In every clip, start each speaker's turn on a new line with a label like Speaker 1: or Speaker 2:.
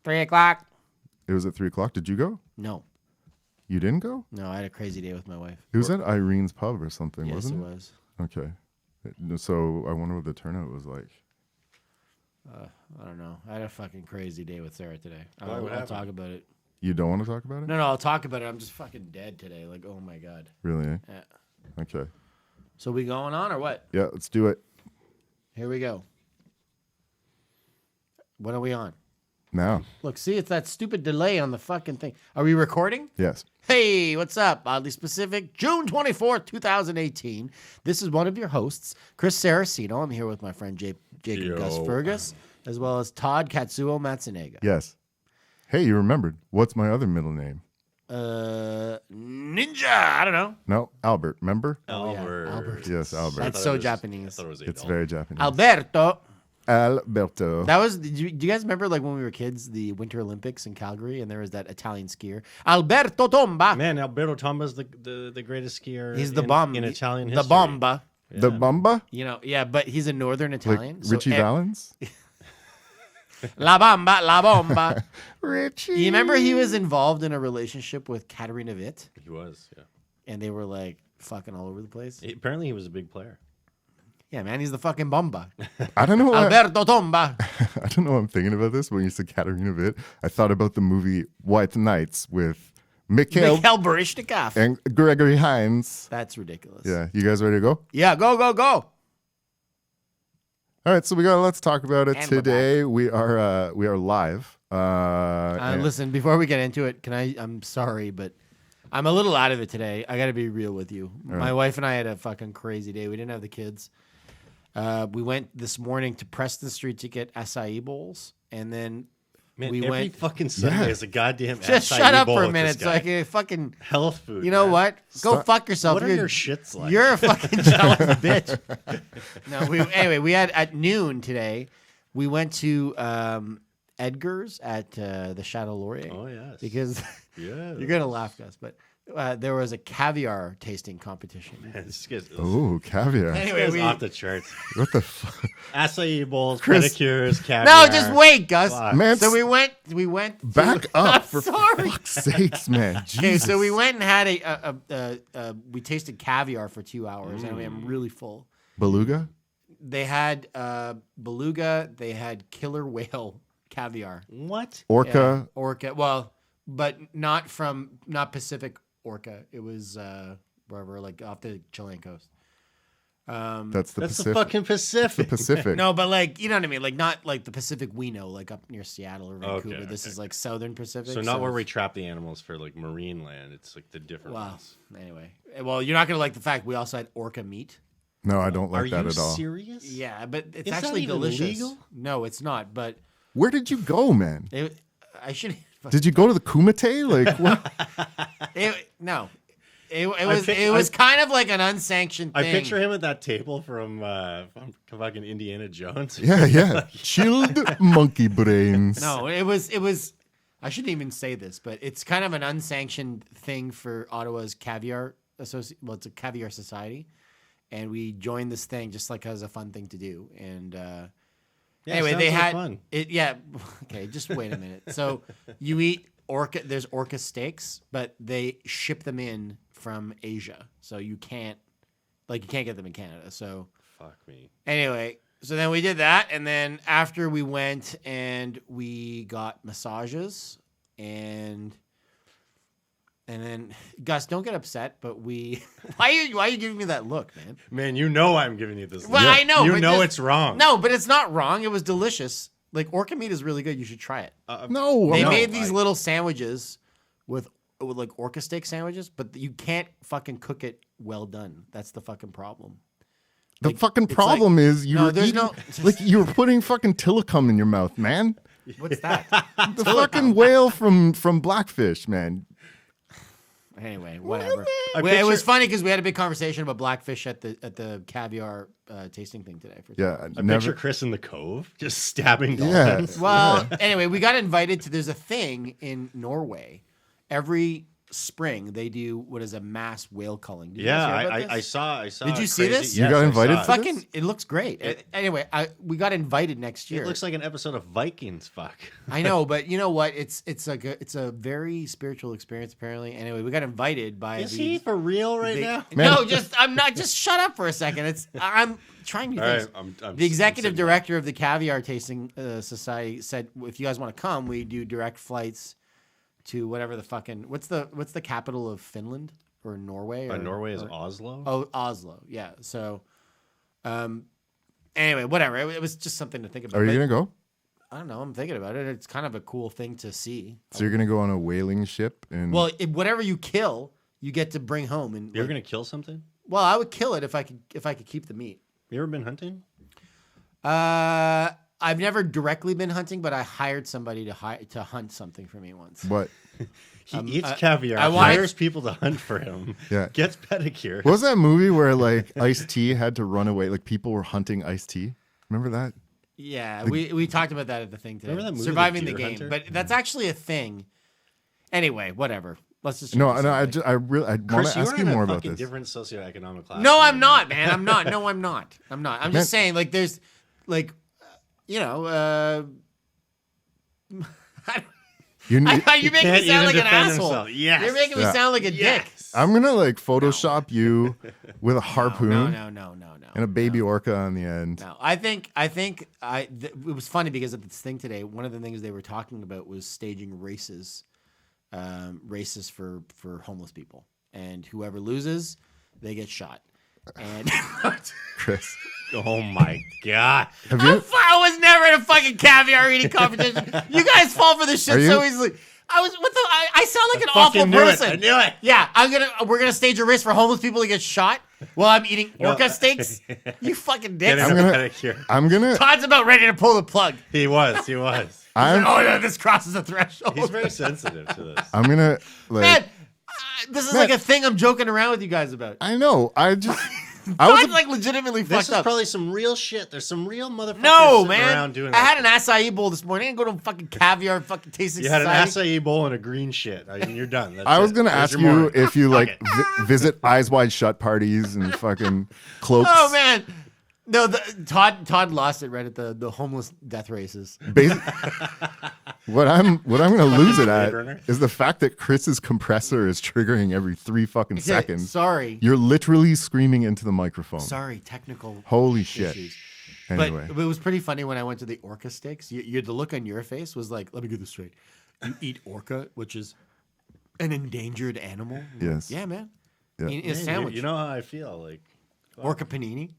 Speaker 1: 3 o'clock.
Speaker 2: It was at 3 o'clock. Did you go?
Speaker 1: No.
Speaker 2: You didn't go?
Speaker 1: No, I had a crazy day with my wife.
Speaker 2: It was at Irene's Pub or something,
Speaker 1: Yes,
Speaker 2: wasn't
Speaker 1: it
Speaker 2: it?
Speaker 1: was.
Speaker 2: Okay. So I wonder what the turnout was like.
Speaker 1: I don't know. I had a fucking crazy day with Sarah today.
Speaker 3: Why, what
Speaker 1: I'll
Speaker 3: happened?
Speaker 1: talk about it.
Speaker 2: You don't want to talk about it?
Speaker 1: No, I'll talk about it. I'm just fucking dead today. Like, oh my God.
Speaker 2: Really? Eh?
Speaker 1: Yeah.
Speaker 2: Okay.
Speaker 1: So we going on or what?
Speaker 2: Yeah, let's do it.
Speaker 1: Here we go. When are we on?
Speaker 2: Now.
Speaker 1: Look, see, it's that stupid delay on the fucking thing. Are we recording?
Speaker 2: Yes.
Speaker 1: Hey, what's up? Oddly Specific, June 24th, 2018. This is one of your hosts, Chris Saracino. I'm here with my friend Jacob Gus Fergus, as well as Todd Katsuo Matsunega.
Speaker 2: Yes. Hey, you remembered. What's my other middle name?
Speaker 1: Ninja. I don't know.
Speaker 2: No, Albert. Remember?
Speaker 3: Albert.
Speaker 1: Yeah, Albert.
Speaker 2: Yes, Albert.
Speaker 1: That's so Japanese.
Speaker 3: I thought it was
Speaker 2: It's
Speaker 3: Adolf.
Speaker 2: very Japanese.
Speaker 1: Alberto.
Speaker 2: Alberto.
Speaker 1: That was. Do you guys remember, like when we were kids, the Winter Olympics in Calgary, and there was that Italian skier, Alberto Tomba.
Speaker 3: Man, Alberto Tomba's the greatest skier.
Speaker 1: He's the
Speaker 3: in,
Speaker 1: bomb
Speaker 3: in Italian history.
Speaker 1: The bomba.
Speaker 2: The Bamba?
Speaker 1: You know, yeah, but he's a Northern Italian.
Speaker 2: Like Richie Valens?
Speaker 1: La Bamba, La Bomba.
Speaker 2: Richie.
Speaker 1: You remember he was involved in a relationship with Katarina Witt,
Speaker 3: He was, yeah.
Speaker 1: and they were like fucking all over the place.
Speaker 3: Apparently, he was a big player.
Speaker 1: Yeah, man, he's the fucking bomba.
Speaker 2: I don't know why.
Speaker 1: Alberto Tomba.
Speaker 2: I don't know why I'm thinking about this. When you said Katarina Witt, I thought about the movie White Nights with Mikhail
Speaker 1: Mikhail Baryshnikov.
Speaker 2: and Gregory Hines.
Speaker 1: That's ridiculous.
Speaker 2: Yeah, you guys ready to go?
Speaker 1: Yeah, go, go, go.
Speaker 2: All right, so let's talk about it
Speaker 1: And we're
Speaker 2: today. We are live. And-
Speaker 1: Listen, before we get into it, I'm sorry, but I'm a little out of it today. I got to be real with you. My wife and I had a fucking crazy day. We didn't have the kids. We went this morning to Preston Street to get acai bowls, and then
Speaker 3: Man,
Speaker 1: we
Speaker 3: every
Speaker 1: went.
Speaker 3: fucking Sunday is a goddamn
Speaker 1: Just
Speaker 3: acai
Speaker 1: shut up
Speaker 3: bowl
Speaker 1: for a
Speaker 3: with
Speaker 1: minute,
Speaker 3: this
Speaker 1: so I
Speaker 3: guy.
Speaker 1: can fucking.
Speaker 3: Health food.
Speaker 1: You know
Speaker 3: man.
Speaker 1: what? Go fuck yourself.
Speaker 3: What are your shits like?
Speaker 1: You're a fucking jealous bitch. No, anyway, we had at noon today. We went to Edgar's at the Chateau Laurier.
Speaker 3: Oh, yes.
Speaker 1: Because
Speaker 3: Yes.
Speaker 1: you're gonna laugh, Gus, but there was a caviar tasting competition.
Speaker 3: Man, this guy's,
Speaker 2: Oh, caviar.
Speaker 1: Anyway,
Speaker 3: this guy's off the charts.
Speaker 2: What the fuck?
Speaker 3: Acai bowls,
Speaker 2: Chris-
Speaker 3: pedicures, caviar.
Speaker 1: No, just wait, Gus.
Speaker 3: Fuck.
Speaker 2: Man,
Speaker 1: So we went.
Speaker 2: back up
Speaker 1: I'm
Speaker 2: for
Speaker 1: sorry.
Speaker 2: fuck's sakes, man.
Speaker 1: Okay, so
Speaker 2: Jesus.
Speaker 1: we went and had we tasted caviar for 2 hours, and I'm really full.
Speaker 2: Beluga?
Speaker 1: They had beluga. They had killer whale caviar.
Speaker 3: What?
Speaker 2: Orca?
Speaker 1: Yeah, orca. Well, but not Pacific orca. It was wherever, like off the Chilean coast.
Speaker 2: That's the
Speaker 3: That's
Speaker 2: Pacific.
Speaker 3: the fucking Pacific.
Speaker 2: The Pacific.
Speaker 1: No, but like you know what I mean. Like not like the Pacific we know, like up near Seattle or Vancouver.
Speaker 3: Okay,
Speaker 1: This
Speaker 3: okay.
Speaker 1: is like Southern Pacific.
Speaker 3: So not where
Speaker 1: it's-
Speaker 3: we trap the animals for like marine land. It's like the different
Speaker 1: Well,
Speaker 3: ones.
Speaker 1: anyway. Well, you're not gonna like the fact we also had orca meat.
Speaker 2: No, I don't like
Speaker 3: Are
Speaker 2: that
Speaker 3: you
Speaker 2: at all.
Speaker 3: serious?
Speaker 1: Yeah, but it's
Speaker 3: Is that
Speaker 1: actually
Speaker 3: even
Speaker 1: delicious.
Speaker 3: legal?
Speaker 1: No, it's not. But
Speaker 2: Where did you go, man?
Speaker 1: I should.
Speaker 2: Did you go to the Kumite? Like, what?
Speaker 1: No. It was kind of like an unsanctioned thing.
Speaker 3: I picture him at that table from fucking Indiana Jones.
Speaker 2: Yeah. Chilled monkey brains.
Speaker 1: No, it was. I shouldn't even say this, but it's kind of an unsanctioned thing for Ottawa's caviar Well, it's a caviar society, and we joined this thing just like as a fun thing to do. And anyway,
Speaker 3: sounds
Speaker 1: they
Speaker 3: like
Speaker 1: had
Speaker 3: fun.
Speaker 1: it. Yeah. Okay, just wait a minute. So you eat orca. There's orca steaks, but they ship them in from Asia, so you can't get them in Canada. So
Speaker 3: Fuck me.
Speaker 1: anyway, so then we did that, and then after we went and we got massages, and then Gus, don't get upset, but we why are you giving me that look, man?
Speaker 3: Man, you know I'm giving you this.
Speaker 1: Well,
Speaker 3: look.
Speaker 1: I know,
Speaker 3: You
Speaker 1: but
Speaker 3: know
Speaker 1: just-
Speaker 3: it's wrong.
Speaker 1: No, but it's not wrong. It was delicious. Like orca meat is really good. You should try it.
Speaker 2: No.
Speaker 1: They
Speaker 2: I'm not-
Speaker 1: made these little sandwiches with like orca steak sandwiches, but you can't fucking cook it well done. That's the fucking problem.
Speaker 2: The
Speaker 1: Like,
Speaker 2: fucking
Speaker 1: it's
Speaker 2: problem
Speaker 1: like-
Speaker 2: is
Speaker 1: No, there's
Speaker 2: eating,
Speaker 1: no-
Speaker 2: like you're putting fucking tillicum in your mouth, man.
Speaker 1: What's that?
Speaker 2: The fucking whale from Blackfish, man.
Speaker 1: Anyway, whatever.
Speaker 3: I
Speaker 1: It was
Speaker 3: picture-
Speaker 1: funny because we had a big conversation about blackfish at the caviar tasting thing today.
Speaker 2: Yeah,
Speaker 3: I
Speaker 2: never.
Speaker 3: picture Chris in the Cove just stabbing
Speaker 2: Yeah.
Speaker 3: dolphins.
Speaker 1: Well, anyway, we got invited to. There's a thing in Norway every spring they do what is a mass whale culling. Did you
Speaker 3: Yeah,
Speaker 1: guys hear about
Speaker 3: I
Speaker 1: this?
Speaker 3: saw.
Speaker 1: Did you see this?
Speaker 2: You got invited
Speaker 3: I
Speaker 2: for
Speaker 3: saw it.
Speaker 2: this?
Speaker 1: Fucking, it looks great. Anyway, we got invited next year.
Speaker 3: It looks like an episode of Vikings. Fuck.
Speaker 1: I know, but you know what? It's a very spiritual experience apparently. Anyway, we got invited by.
Speaker 3: Is he for real right now?
Speaker 1: No, I'm not. Just shut up for a second. I'm trying new
Speaker 3: All
Speaker 1: things.
Speaker 3: right, I'm
Speaker 1: The executive
Speaker 3: sitting
Speaker 1: director of the Caviar Tasting Society said, if you guys want to come, we do direct flights to whatever the fucking what's the capital of Finland or Norway?
Speaker 3: Norway is Oslo.
Speaker 1: Oh, Oslo. Yeah. So, anyway, whatever. It was just something to think about.
Speaker 2: Are you
Speaker 1: But
Speaker 2: gonna go?
Speaker 1: I don't know. I'm thinking about it. It's kind of a cool thing to see.
Speaker 2: So you're gonna go on a whaling ship and
Speaker 1: Well, whatever you kill, you get to bring home. And
Speaker 3: You're gonna kill something?
Speaker 1: well, I would kill it if I could keep the meat.
Speaker 3: You ever been hunting?
Speaker 1: I've never directly been hunting, but I hired somebody to hunt something for me once.
Speaker 2: what?
Speaker 3: He eats caviar,
Speaker 1: I wanted-
Speaker 3: hires people to hunt for him,
Speaker 2: Yeah.
Speaker 3: gets pedicure.
Speaker 2: What was that movie where like Ice-T had to run away? Like people were hunting Ice-T. Remember that?
Speaker 1: Yeah, we talked about that at the thing today.
Speaker 3: Remember that movie,
Speaker 1: Surviving
Speaker 3: The
Speaker 1: the
Speaker 3: Deer
Speaker 1: Game,
Speaker 3: Hunter?
Speaker 1: but that's actually a thing. Anyway, whatever. Let's just
Speaker 2: No,
Speaker 1: change
Speaker 2: no.
Speaker 1: the subject.
Speaker 2: I want
Speaker 3: Chris,
Speaker 2: to
Speaker 3: you
Speaker 2: ask
Speaker 3: are
Speaker 2: you
Speaker 3: in
Speaker 2: more
Speaker 3: a
Speaker 2: about
Speaker 3: fucking
Speaker 2: this.
Speaker 3: different socioeconomic class.
Speaker 1: No,
Speaker 3: than
Speaker 1: I'm
Speaker 3: me.
Speaker 1: not, man. I'm not. No, I'm not. I'm not. I'm just
Speaker 2: Man.
Speaker 1: saying, like, there's, like, you know,
Speaker 2: You need,
Speaker 1: you make
Speaker 3: can't
Speaker 1: me sound
Speaker 3: even
Speaker 1: like an
Speaker 3: defend
Speaker 1: asshole.
Speaker 3: himself. Yes.
Speaker 1: You're making me
Speaker 2: Yeah.
Speaker 1: sound like a dick.
Speaker 3: Yes.
Speaker 2: I'm gonna like Photoshop you with a harpoon
Speaker 1: No.
Speaker 2: and a baby orca on the end.
Speaker 1: No, I think it was funny because at this thing today, one of the things they were talking about was staging races for homeless people, and whoever loses, they get shot. And
Speaker 2: Chris,
Speaker 3: Oh my god.
Speaker 2: have
Speaker 1: how
Speaker 2: you?
Speaker 1: far? I was never in a fucking caviar eating competition. You guys fall for this shit
Speaker 2: Are you-
Speaker 1: so easily. I sound like an
Speaker 3: fucking
Speaker 1: awful
Speaker 3: knew it.
Speaker 1: person.
Speaker 3: I knew it.
Speaker 1: Yeah, we're gonna stage a race for homeless people to get shot while I'm eating orca steaks. You fucking
Speaker 3: Get
Speaker 1: dicks.
Speaker 3: him
Speaker 2: I'm
Speaker 3: a
Speaker 2: gonna-
Speaker 3: pedicure.
Speaker 2: I'm gonna.
Speaker 1: Todd's about ready to pull the plug.
Speaker 3: He was.
Speaker 2: I'm.
Speaker 1: Oh no, this crosses the threshold.
Speaker 3: He's very sensitive to this.
Speaker 2: I'm gonna like.
Speaker 1: Man, this is
Speaker 2: Man.
Speaker 1: like a thing I'm joking around with you guys about.
Speaker 2: I know. I just. I was.
Speaker 1: Todd's like legitimately
Speaker 3: This
Speaker 1: fucked
Speaker 3: is
Speaker 1: up.
Speaker 3: probably some real shit. There's some real motherfuckers
Speaker 1: No,
Speaker 3: sitting
Speaker 1: man.
Speaker 3: around doing
Speaker 1: I
Speaker 3: that.
Speaker 1: had an acai bowl this morning. I didn't go to a fucking caviar fucking tasting
Speaker 3: You had an
Speaker 1: society.
Speaker 3: acai bowl and a green shit. I mean, you're done. That's
Speaker 2: I was
Speaker 3: it.
Speaker 2: gonna
Speaker 3: There's
Speaker 2: ask
Speaker 3: your
Speaker 2: you
Speaker 3: morning.
Speaker 2: if you like
Speaker 3: Fuck it.
Speaker 2: visit Eyes Wide Shut parties and fucking cloaks.
Speaker 1: Oh man. No, Todd lost it right at the homeless death races.
Speaker 2: What I'm gonna lose it at
Speaker 3: Burner.
Speaker 2: is the fact that Chris's compressor is triggering every 3 fucking seconds.
Speaker 1: Sorry.
Speaker 2: You're literally screaming into the microphone.
Speaker 1: Sorry, technical
Speaker 2: Holy shit.
Speaker 1: issues.
Speaker 2: Anyway,
Speaker 1: But it was pretty funny when I went to the orca steaks. The look on your face was like, let me get this straight. You eat orca, which is an endangered animal?
Speaker 2: Yes.
Speaker 1: Yeah, man.
Speaker 2: Yeah.
Speaker 1: In a
Speaker 3: Man,
Speaker 1: sandwich.
Speaker 3: You know how I feel. Like
Speaker 1: Orca panini.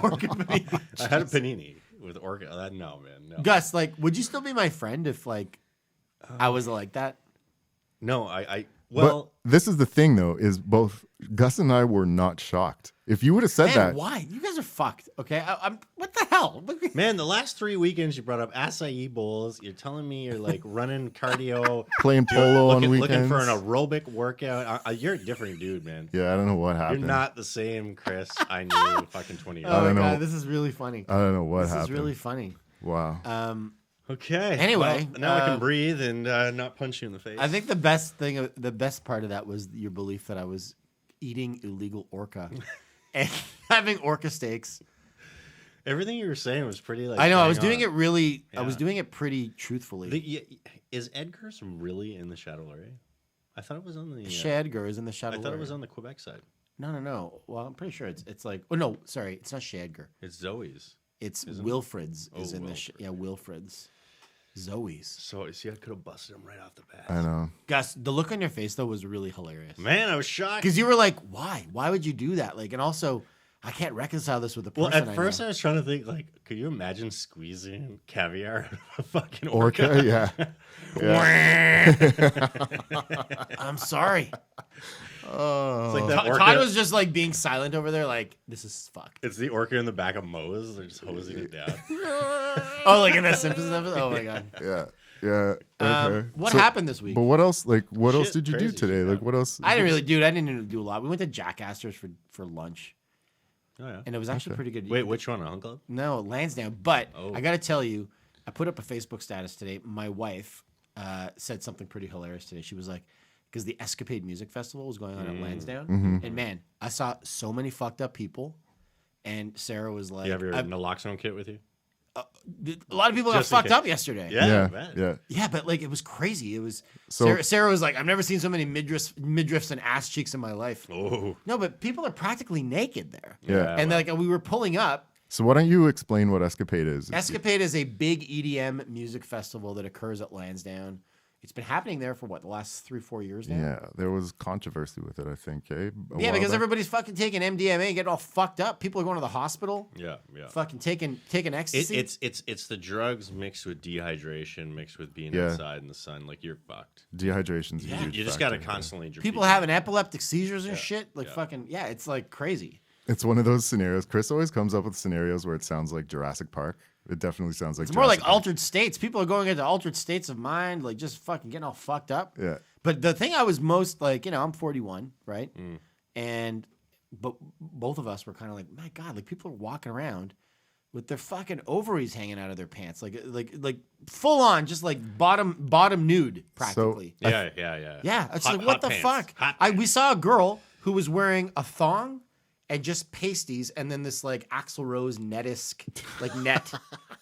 Speaker 1: Orca panini.
Speaker 3: I had a panini with orca. No, man. No.
Speaker 1: Gus, like, would you still be my friend if, like, I was like that?
Speaker 3: No,
Speaker 2: but this is the thing though, is both Gus and I were not shocked. If you would have said
Speaker 1: Man,
Speaker 2: that,
Speaker 1: why? You guys are fucked, okay? I'm what the hell?
Speaker 3: man, the last 3 weekends you brought up acai bowls. You're telling me you're like running cardio,
Speaker 2: playing polo on
Speaker 3: looking
Speaker 2: weekends.
Speaker 3: for an aerobic workout. You're a different dude, man.
Speaker 2: Yeah, I don't know what
Speaker 3: You're
Speaker 2: happened.
Speaker 3: not the same Chris I knew fucking 20 years
Speaker 1: Oh
Speaker 3: ago.
Speaker 2: don't
Speaker 1: my
Speaker 2: know.
Speaker 1: god, this is really funny.
Speaker 2: I don't know what
Speaker 1: This
Speaker 2: happened.
Speaker 1: is really funny.
Speaker 2: Wow.
Speaker 3: Okay.
Speaker 1: Anyway,
Speaker 3: well, now I can breathe and not punch you in the face.
Speaker 1: I think the best part of that was your belief that I was eating illegal orca and having orca steaks.
Speaker 3: everything you were saying was pretty like.
Speaker 1: I know I
Speaker 3: bang
Speaker 1: was doing
Speaker 3: on.
Speaker 1: it really. I was
Speaker 3: Yeah.
Speaker 1: doing it pretty truthfully.
Speaker 3: Is Edgar's really in the Châtelet? I thought it was on the.
Speaker 1: Shadgar is in the
Speaker 3: I
Speaker 1: Châtelet.
Speaker 3: thought it was on the Quebec side.
Speaker 1: No. Well, I'm pretty sure it's like. Oh no, sorry, it's not Shadgar.
Speaker 3: It's Zoe's.
Speaker 1: It's
Speaker 3: Isn't it?
Speaker 1: Wilfred's. Is
Speaker 3: Oh,
Speaker 1: in the
Speaker 3: Wilfred.
Speaker 1: Wilfred's. Zoe's.
Speaker 3: So see, I could have busted him right off the bat.
Speaker 2: I know.
Speaker 1: Gus, the look on your face though was really hilarious.
Speaker 3: Man, I was shocked.
Speaker 1: Because you were like, why? Why would you do that? Like, and also, I can't reconcile this with the person.
Speaker 3: Well, at first
Speaker 1: I
Speaker 3: I was trying to think like, could you imagine squeezing caviar out of a fucking
Speaker 2: Orca, yeah.
Speaker 1: I'm sorry.
Speaker 3: It's like that
Speaker 1: Todd
Speaker 3: orca.
Speaker 1: was just like being silent over there, like, this is fucked.
Speaker 3: It's the orca in the back of Moe's. They're just hosing it down.
Speaker 1: Oh, like in that Simpsons episode? Oh my god.
Speaker 2: Yeah. Okay.
Speaker 1: What
Speaker 2: So-
Speaker 1: happened this week?
Speaker 2: But what else? Like, what else
Speaker 3: Shit,
Speaker 2: did you do
Speaker 3: crazy
Speaker 2: today?
Speaker 3: shit
Speaker 2: Like, what else?
Speaker 1: I didn't really do a lot. We went to Jack Astor's for lunch,
Speaker 3: Oh yeah.
Speaker 1: and it was actually pretty good.
Speaker 3: Wait, which one? Uncle?
Speaker 1: No, Lansdowne. But
Speaker 3: Oh.
Speaker 1: I got to tell you, I put up a Facebook status today. My wife said something pretty hilarious today. She was like, because the Escapade Music Festival was going on at Lansdowne.
Speaker 2: Mm-hmm.
Speaker 1: And man, I saw so many fucked up people. And Sarah was like,
Speaker 3: You have your naloxone kit with you?
Speaker 1: a lot of people got
Speaker 3: Just in
Speaker 1: fucked
Speaker 3: case.
Speaker 1: up yesterday.
Speaker 3: Yeah, I bet.
Speaker 2: yeah.
Speaker 1: Yeah, but like it was crazy. It was
Speaker 2: So-
Speaker 1: Sarah was like, I've never seen so many midriffs and ass cheeks in my life.
Speaker 3: Oh,
Speaker 1: No, but people are practically naked there.
Speaker 2: Yeah.
Speaker 1: And like we were pulling up.
Speaker 2: So why don't you explain what Escapade is?
Speaker 1: Escapade is a big EDM music festival that occurs at Lansdowne. It's been happening there for what, the last 3-4 years now?
Speaker 2: Yeah, there was controversy with it, I think. Eh?
Speaker 1: Yeah, because everybody's fucking taking MDMA and getting all fucked up. People are going to the hospital.
Speaker 3: yeah.
Speaker 1: Fucking taking ecstasy.
Speaker 3: It's the drugs mixed with dehydration, mixed with being
Speaker 2: Yeah.
Speaker 3: outside in the sun. Like you're fucked.
Speaker 2: Dehydration's a huge
Speaker 3: You just got to
Speaker 2: factor, yeah.
Speaker 3: constantly drink.
Speaker 1: People having epileptic seizures and
Speaker 3: Yeah.
Speaker 1: shit. Like fucking, yeah, it's like crazy.
Speaker 2: It's one of those scenarios. Chris always comes up with scenarios where it sounds like Jurassic Park. It definitely sounds like
Speaker 1: It's more like
Speaker 2: Jurassic Park.
Speaker 1: altered states. People are going into altered states of mind, like just fucking getting all fucked up.
Speaker 2: Yeah.
Speaker 1: But the thing I was most like, I'm 41, right? But both of us were kind of like, my God, like people are walking around with their fucking ovaries hanging out of their pants, like full on, just like bottom nude, practically.
Speaker 3: Yeah.
Speaker 1: Yeah, it's
Speaker 3: Hot-
Speaker 1: like what
Speaker 3: hot
Speaker 1: the
Speaker 3: pants.
Speaker 1: fuck?
Speaker 3: Hot
Speaker 1: We
Speaker 3: pants.
Speaker 1: saw a girl who was wearing a thong and just pasties, and then this like Axl Rose net-esque like net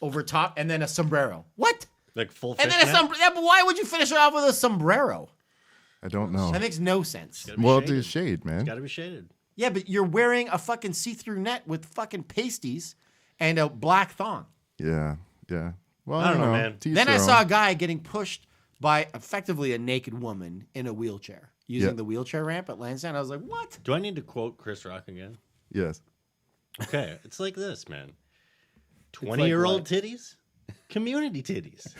Speaker 1: over top, and then a sombrero. What?
Speaker 3: Like full
Speaker 1: And then a
Speaker 3: fishnet?
Speaker 1: sombrero. Yeah, but why would you finish it off with a sombrero?
Speaker 2: I don't know.
Speaker 1: That makes no sense.
Speaker 3: Gotta be
Speaker 2: Well,
Speaker 3: shaded.
Speaker 2: it's shade, man.
Speaker 3: Got to be shaded.
Speaker 1: Yeah, but you're wearing a fucking see-through net with fucking pasties and a black thong.
Speaker 2: Yeah, yeah. Well,
Speaker 3: I don't
Speaker 2: you
Speaker 3: know, man.
Speaker 2: to each
Speaker 1: Then I
Speaker 2: their
Speaker 1: saw a
Speaker 2: own.
Speaker 1: guy getting pushed by effectively a naked woman in a wheelchair using
Speaker 2: Yeah.
Speaker 1: the wheelchair ramp at Lansdowne. I was like, what?
Speaker 3: Do I need to quote Chris Rock again?
Speaker 2: Yes.
Speaker 3: Okay, it's like this, man.
Speaker 1: like
Speaker 3: 20-year-old
Speaker 1: what?
Speaker 3: titties, community titties.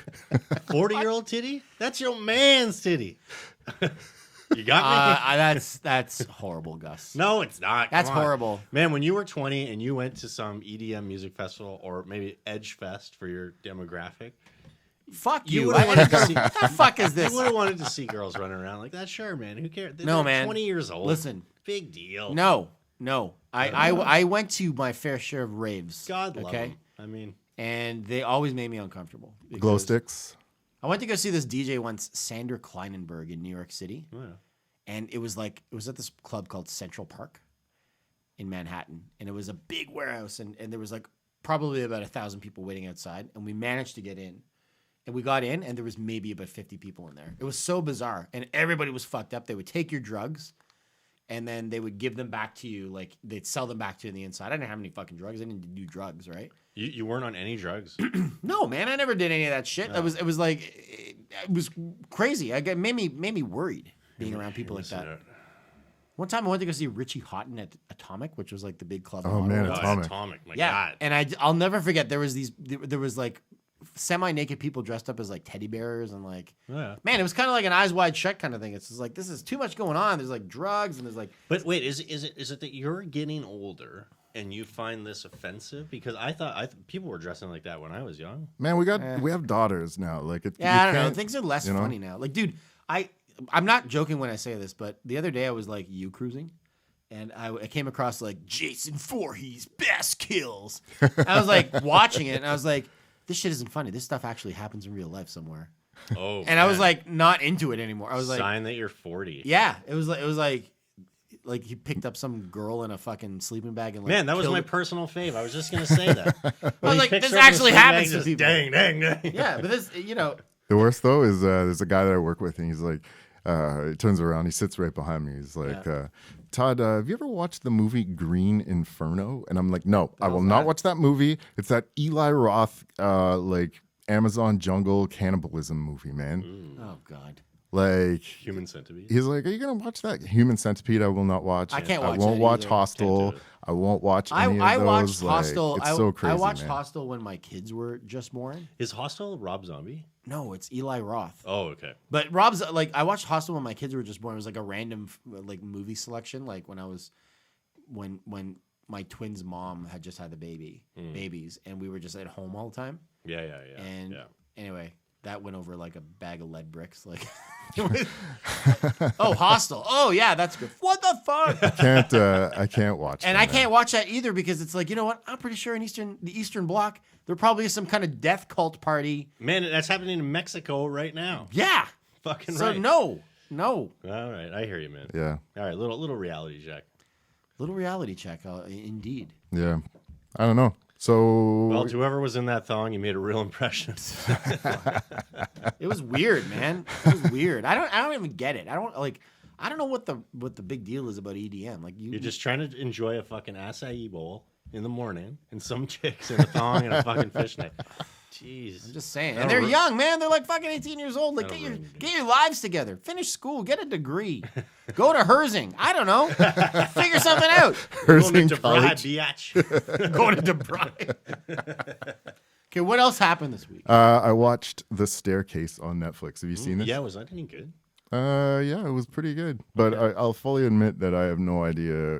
Speaker 3: 40-year-old titty, that's your man's titty. You got me?
Speaker 1: That's horrible, Gus.
Speaker 3: No, it's not.
Speaker 1: That's
Speaker 3: Come on.
Speaker 1: horrible.
Speaker 3: Man, when you were 20 and you went to some EDM music festival or maybe Edge Fest for your demographic,
Speaker 1: Fuck
Speaker 3: You
Speaker 1: you.
Speaker 3: would've wanted to see-
Speaker 1: What the fuck is
Speaker 3: you
Speaker 1: this?
Speaker 3: would have wanted to see girls running around like that. Sure, man. Who cares? They're
Speaker 1: No, man.
Speaker 3: 20 years old.
Speaker 1: Listen.
Speaker 3: Big deal.
Speaker 1: No. I went to my fair share of raves.
Speaker 3: God love
Speaker 1: okay?
Speaker 3: them. I mean,
Speaker 1: And they always made me uncomfortable.
Speaker 2: Glow
Speaker 1: because
Speaker 2: sticks.
Speaker 1: I went to go see this DJ once, Sander Kleinenberg in New York City.
Speaker 3: yeah.
Speaker 1: And it was at this club called Central Park in Manhattan. And it was a big warehouse. And there was like probably about 1,000 people waiting outside. And we managed to get in. And we got in, and there was maybe about 50 people in there. It was so bizarre. And everybody was fucked up. They would take your drugs, and then they would give them back to you. Like, they'd sell them back to you on the inside. I didn't have any fucking drugs. I didn't do drugs, right?
Speaker 3: You weren't on any drugs.
Speaker 1: No, man, I never did any of that shit. It was crazy. It made me worried being around people like that. One time I went to go see Richie Houghton at Atomic, which was like the big club. in
Speaker 2: Oh, man,
Speaker 1: Ottawa.
Speaker 2: Atomic.
Speaker 3: Atomic. My
Speaker 1: Yeah,
Speaker 3: God.
Speaker 1: and I'll never forget. There was like semi-naked people dressed up as like teddy bears and like,
Speaker 3: Yeah.
Speaker 1: man, it was kind of like an Eyes Wide Shut kind of thing. It's just like, this is too much going on. There's like drugs and there's like,
Speaker 3: But wait, is it that you're getting older and you find this offensive? Because I thought people were dressing like that when I was young.
Speaker 2: Man, we have daughters now. Like it.
Speaker 1: yeah,
Speaker 2: you
Speaker 1: I don't know.
Speaker 2: can't-
Speaker 1: Things are less
Speaker 2: you know?
Speaker 1: funny now. Like, dude, I'm not joking when I say this, but the other day I was like cruising. And I came across like Jason Voorhees best kills. I was like watching it, and I was like, "This shit isn't funny. This stuff actually happens in real life somewhere."
Speaker 3: Oh,
Speaker 1: And I was like, not into it anymore. I was like,
Speaker 3: sign that you're 40.
Speaker 1: "Yeah." It was like he picked up some girl in a fucking sleeping bag and like,
Speaker 3: Man, that was
Speaker 1: killed
Speaker 3: my
Speaker 1: her.
Speaker 3: personal fave. I was just gonna say that.
Speaker 1: I was like, this actually happens to people.
Speaker 3: Dang, dang, dang.
Speaker 1: Yeah, but this,
Speaker 2: The worst though is there's a guy that I work with, and he's like, he turns around, he sits right behind me. He's like, Todd, have you ever watched the movie Green Inferno? And I'm like, no, I will not watch that movie. It's that Eli Roth, like Amazon jungle cannibalism movie, man.
Speaker 1: oh god,
Speaker 2: Like,
Speaker 3: Human Centipede.
Speaker 2: he's like, are you gonna watch that? Human Centipede? I will not watch.
Speaker 1: I can't
Speaker 2: I
Speaker 1: watch
Speaker 2: won't
Speaker 1: that
Speaker 2: watch
Speaker 1: either.
Speaker 2: Hostel.
Speaker 3: Can't do it.
Speaker 2: I won't watch any of
Speaker 1: I
Speaker 2: those.
Speaker 1: watched
Speaker 2: like,
Speaker 1: Hostel.
Speaker 2: It's so crazy.
Speaker 1: I watched
Speaker 2: man.
Speaker 1: Hostel when my kids were just born.
Speaker 3: Is Hostel Rob Zombie?
Speaker 1: No, it's Eli Roth.
Speaker 3: Oh, okay.
Speaker 1: But Rob's like, I watched Hostel when my kids were just born. It was like a random like movie selection. Like when I was, when my twins' mom had just had the babies, and we were just at home all the time.
Speaker 3: Yeah.
Speaker 1: And
Speaker 3: yeah.
Speaker 1: anyway, that went over like a bag of lead bricks. Like, oh, Hostel. Oh yeah, that's good. What the fuck?
Speaker 2: I can't watch.
Speaker 1: And
Speaker 2: that,
Speaker 1: I
Speaker 2: man.
Speaker 1: can't watch that either because it's like, you know what? I'm pretty sure in the Eastern Bloc, there probably is some kind of death cult party.
Speaker 3: Man, that's happening in Mexico right now.
Speaker 1: Yeah.
Speaker 3: Fucking
Speaker 1: So
Speaker 3: right.
Speaker 1: no. No.
Speaker 3: All right, I hear you, man.
Speaker 2: Yeah.
Speaker 3: All right, little reality check.
Speaker 1: Little reality check, indeed.
Speaker 2: Yeah. I don't know. So
Speaker 3: Well, to whoever was in that thong, you made a real impression.
Speaker 1: It was weird, man. It was weird. I don't even get it. I don't know what the big deal is about EDM. Like
Speaker 3: You're just trying to enjoy a fucking acai bowl in the morning, and some chicks in a thong and a fucking fishnet. Jeez.
Speaker 1: I'm just saying.
Speaker 3: That'll
Speaker 1: And they're
Speaker 3: ruin-
Speaker 1: young, man. They're like fucking 18 years old. Like
Speaker 3: That'll ruin the
Speaker 1: get your lives together. Finish school. Get a degree. Go to Herzing. I don't know. Figure something out.
Speaker 3: Going
Speaker 2: Herzing
Speaker 3: to
Speaker 2: College.
Speaker 3: biatch.
Speaker 1: Going to DeBry. Okay, what else happened this week?
Speaker 2: I watched The Staircase on Netflix. Have you seen this?
Speaker 3: Yeah, was that any good?
Speaker 2: Yeah, it was pretty good. But I'll fully admit that I have no idea,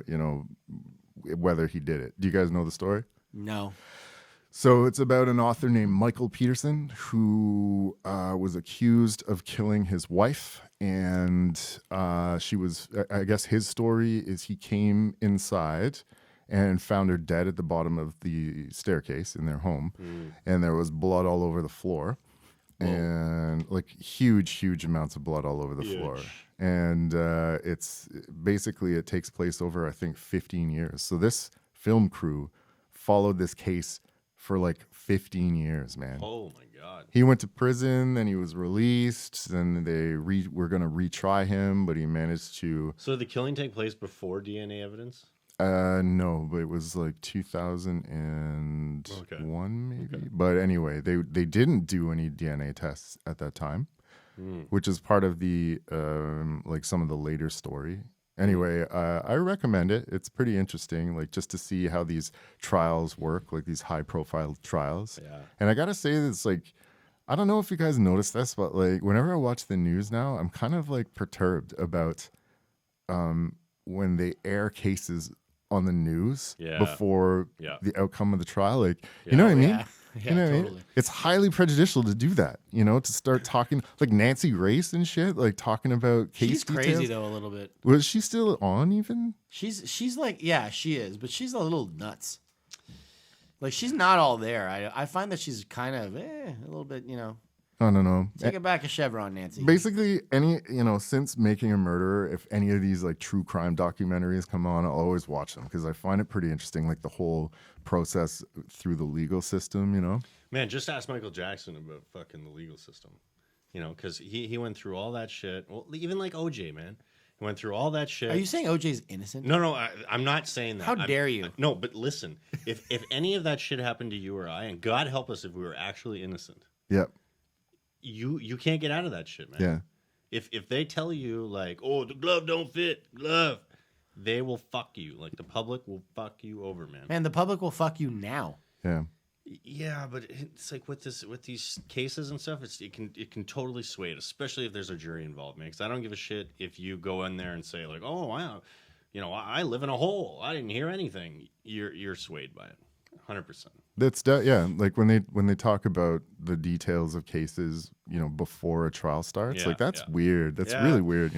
Speaker 2: whether he did it. Do you guys know the story?
Speaker 1: No.
Speaker 2: So it's about an author named Michael Peterson who was accused of killing his wife. And she was, I guess his story is he came inside and found her dead at the bottom of the staircase in their home. And there was blood all over the floor. And like huge amounts of blood all over the floor. And it's basically, it takes place over, I think, 15 years. So this film crew followed this case for like 15 years, man.
Speaker 3: Oh my God.
Speaker 2: He went to prison, then he was released, then they were going to retry him, but he managed to...
Speaker 3: So did the killing take place before DNA evidence?
Speaker 2: No, but it was like 2001 maybe. Okay. But anyway, they didn't do any DNA tests at that time, which is part of the like some of the later story. Anyway, I recommend it. It's pretty interesting, like just to see how these trials work, like these high-profile trials.
Speaker 3: Yeah.
Speaker 2: And I gotta say, it's like, I don't know if you guys noticed this, but like whenever I watch the news now, I'm kind of like perturbed about when they air cases on the news before the outcome of the trial. Like, you know what I mean?
Speaker 1: Yeah.
Speaker 2: You know what I
Speaker 1: Totally.
Speaker 2: mean? It's highly prejudicial to do that, to start talking like Nancy Grace and shit, like talking about case
Speaker 1: She's
Speaker 2: details.
Speaker 1: crazy though a little bit.
Speaker 2: Was she still on even?
Speaker 1: She's like, yeah, she is, but she's a little nuts. Like she's not all there. I find that she's kind of a little bit,
Speaker 2: I don't know.
Speaker 1: Take it back a chevron, Nancy.
Speaker 2: Basically, since Making a Murderer, if any of these like true crime documentaries come on, I'll always watch them because I find it pretty interesting, like the whole process through the legal system,
Speaker 3: Man, just ask Michael Jackson about fucking the legal system, because he went through all that shit. Well, even like OJ, man. He went through all that shit.
Speaker 1: Are you saying OJ's innocent?
Speaker 3: No, I'm not saying that.
Speaker 1: How dare you?
Speaker 3: No, but listen, if any of that shit happened to you or I, and God help us if we were actually innocent.
Speaker 2: Yep.
Speaker 3: You can't get out of that shit, man.
Speaker 2: Yeah.
Speaker 3: If they tell you like, oh, the glove don't fit, glove, they will fuck you. Like the public will fuck you over, man.
Speaker 1: Man, the public will fuck you now.
Speaker 2: Yeah.
Speaker 3: Yeah, but it's like with these cases and stuff, it can totally sway it, especially if there's a jury involved, man. Because I don't give a shit if you go in there and say like, oh wow, I live in a hole, I didn't hear anything. You're swayed by it, 100%.
Speaker 2: That's like when they talk about the details of cases, before a trial starts, like that's weird. That's really weird,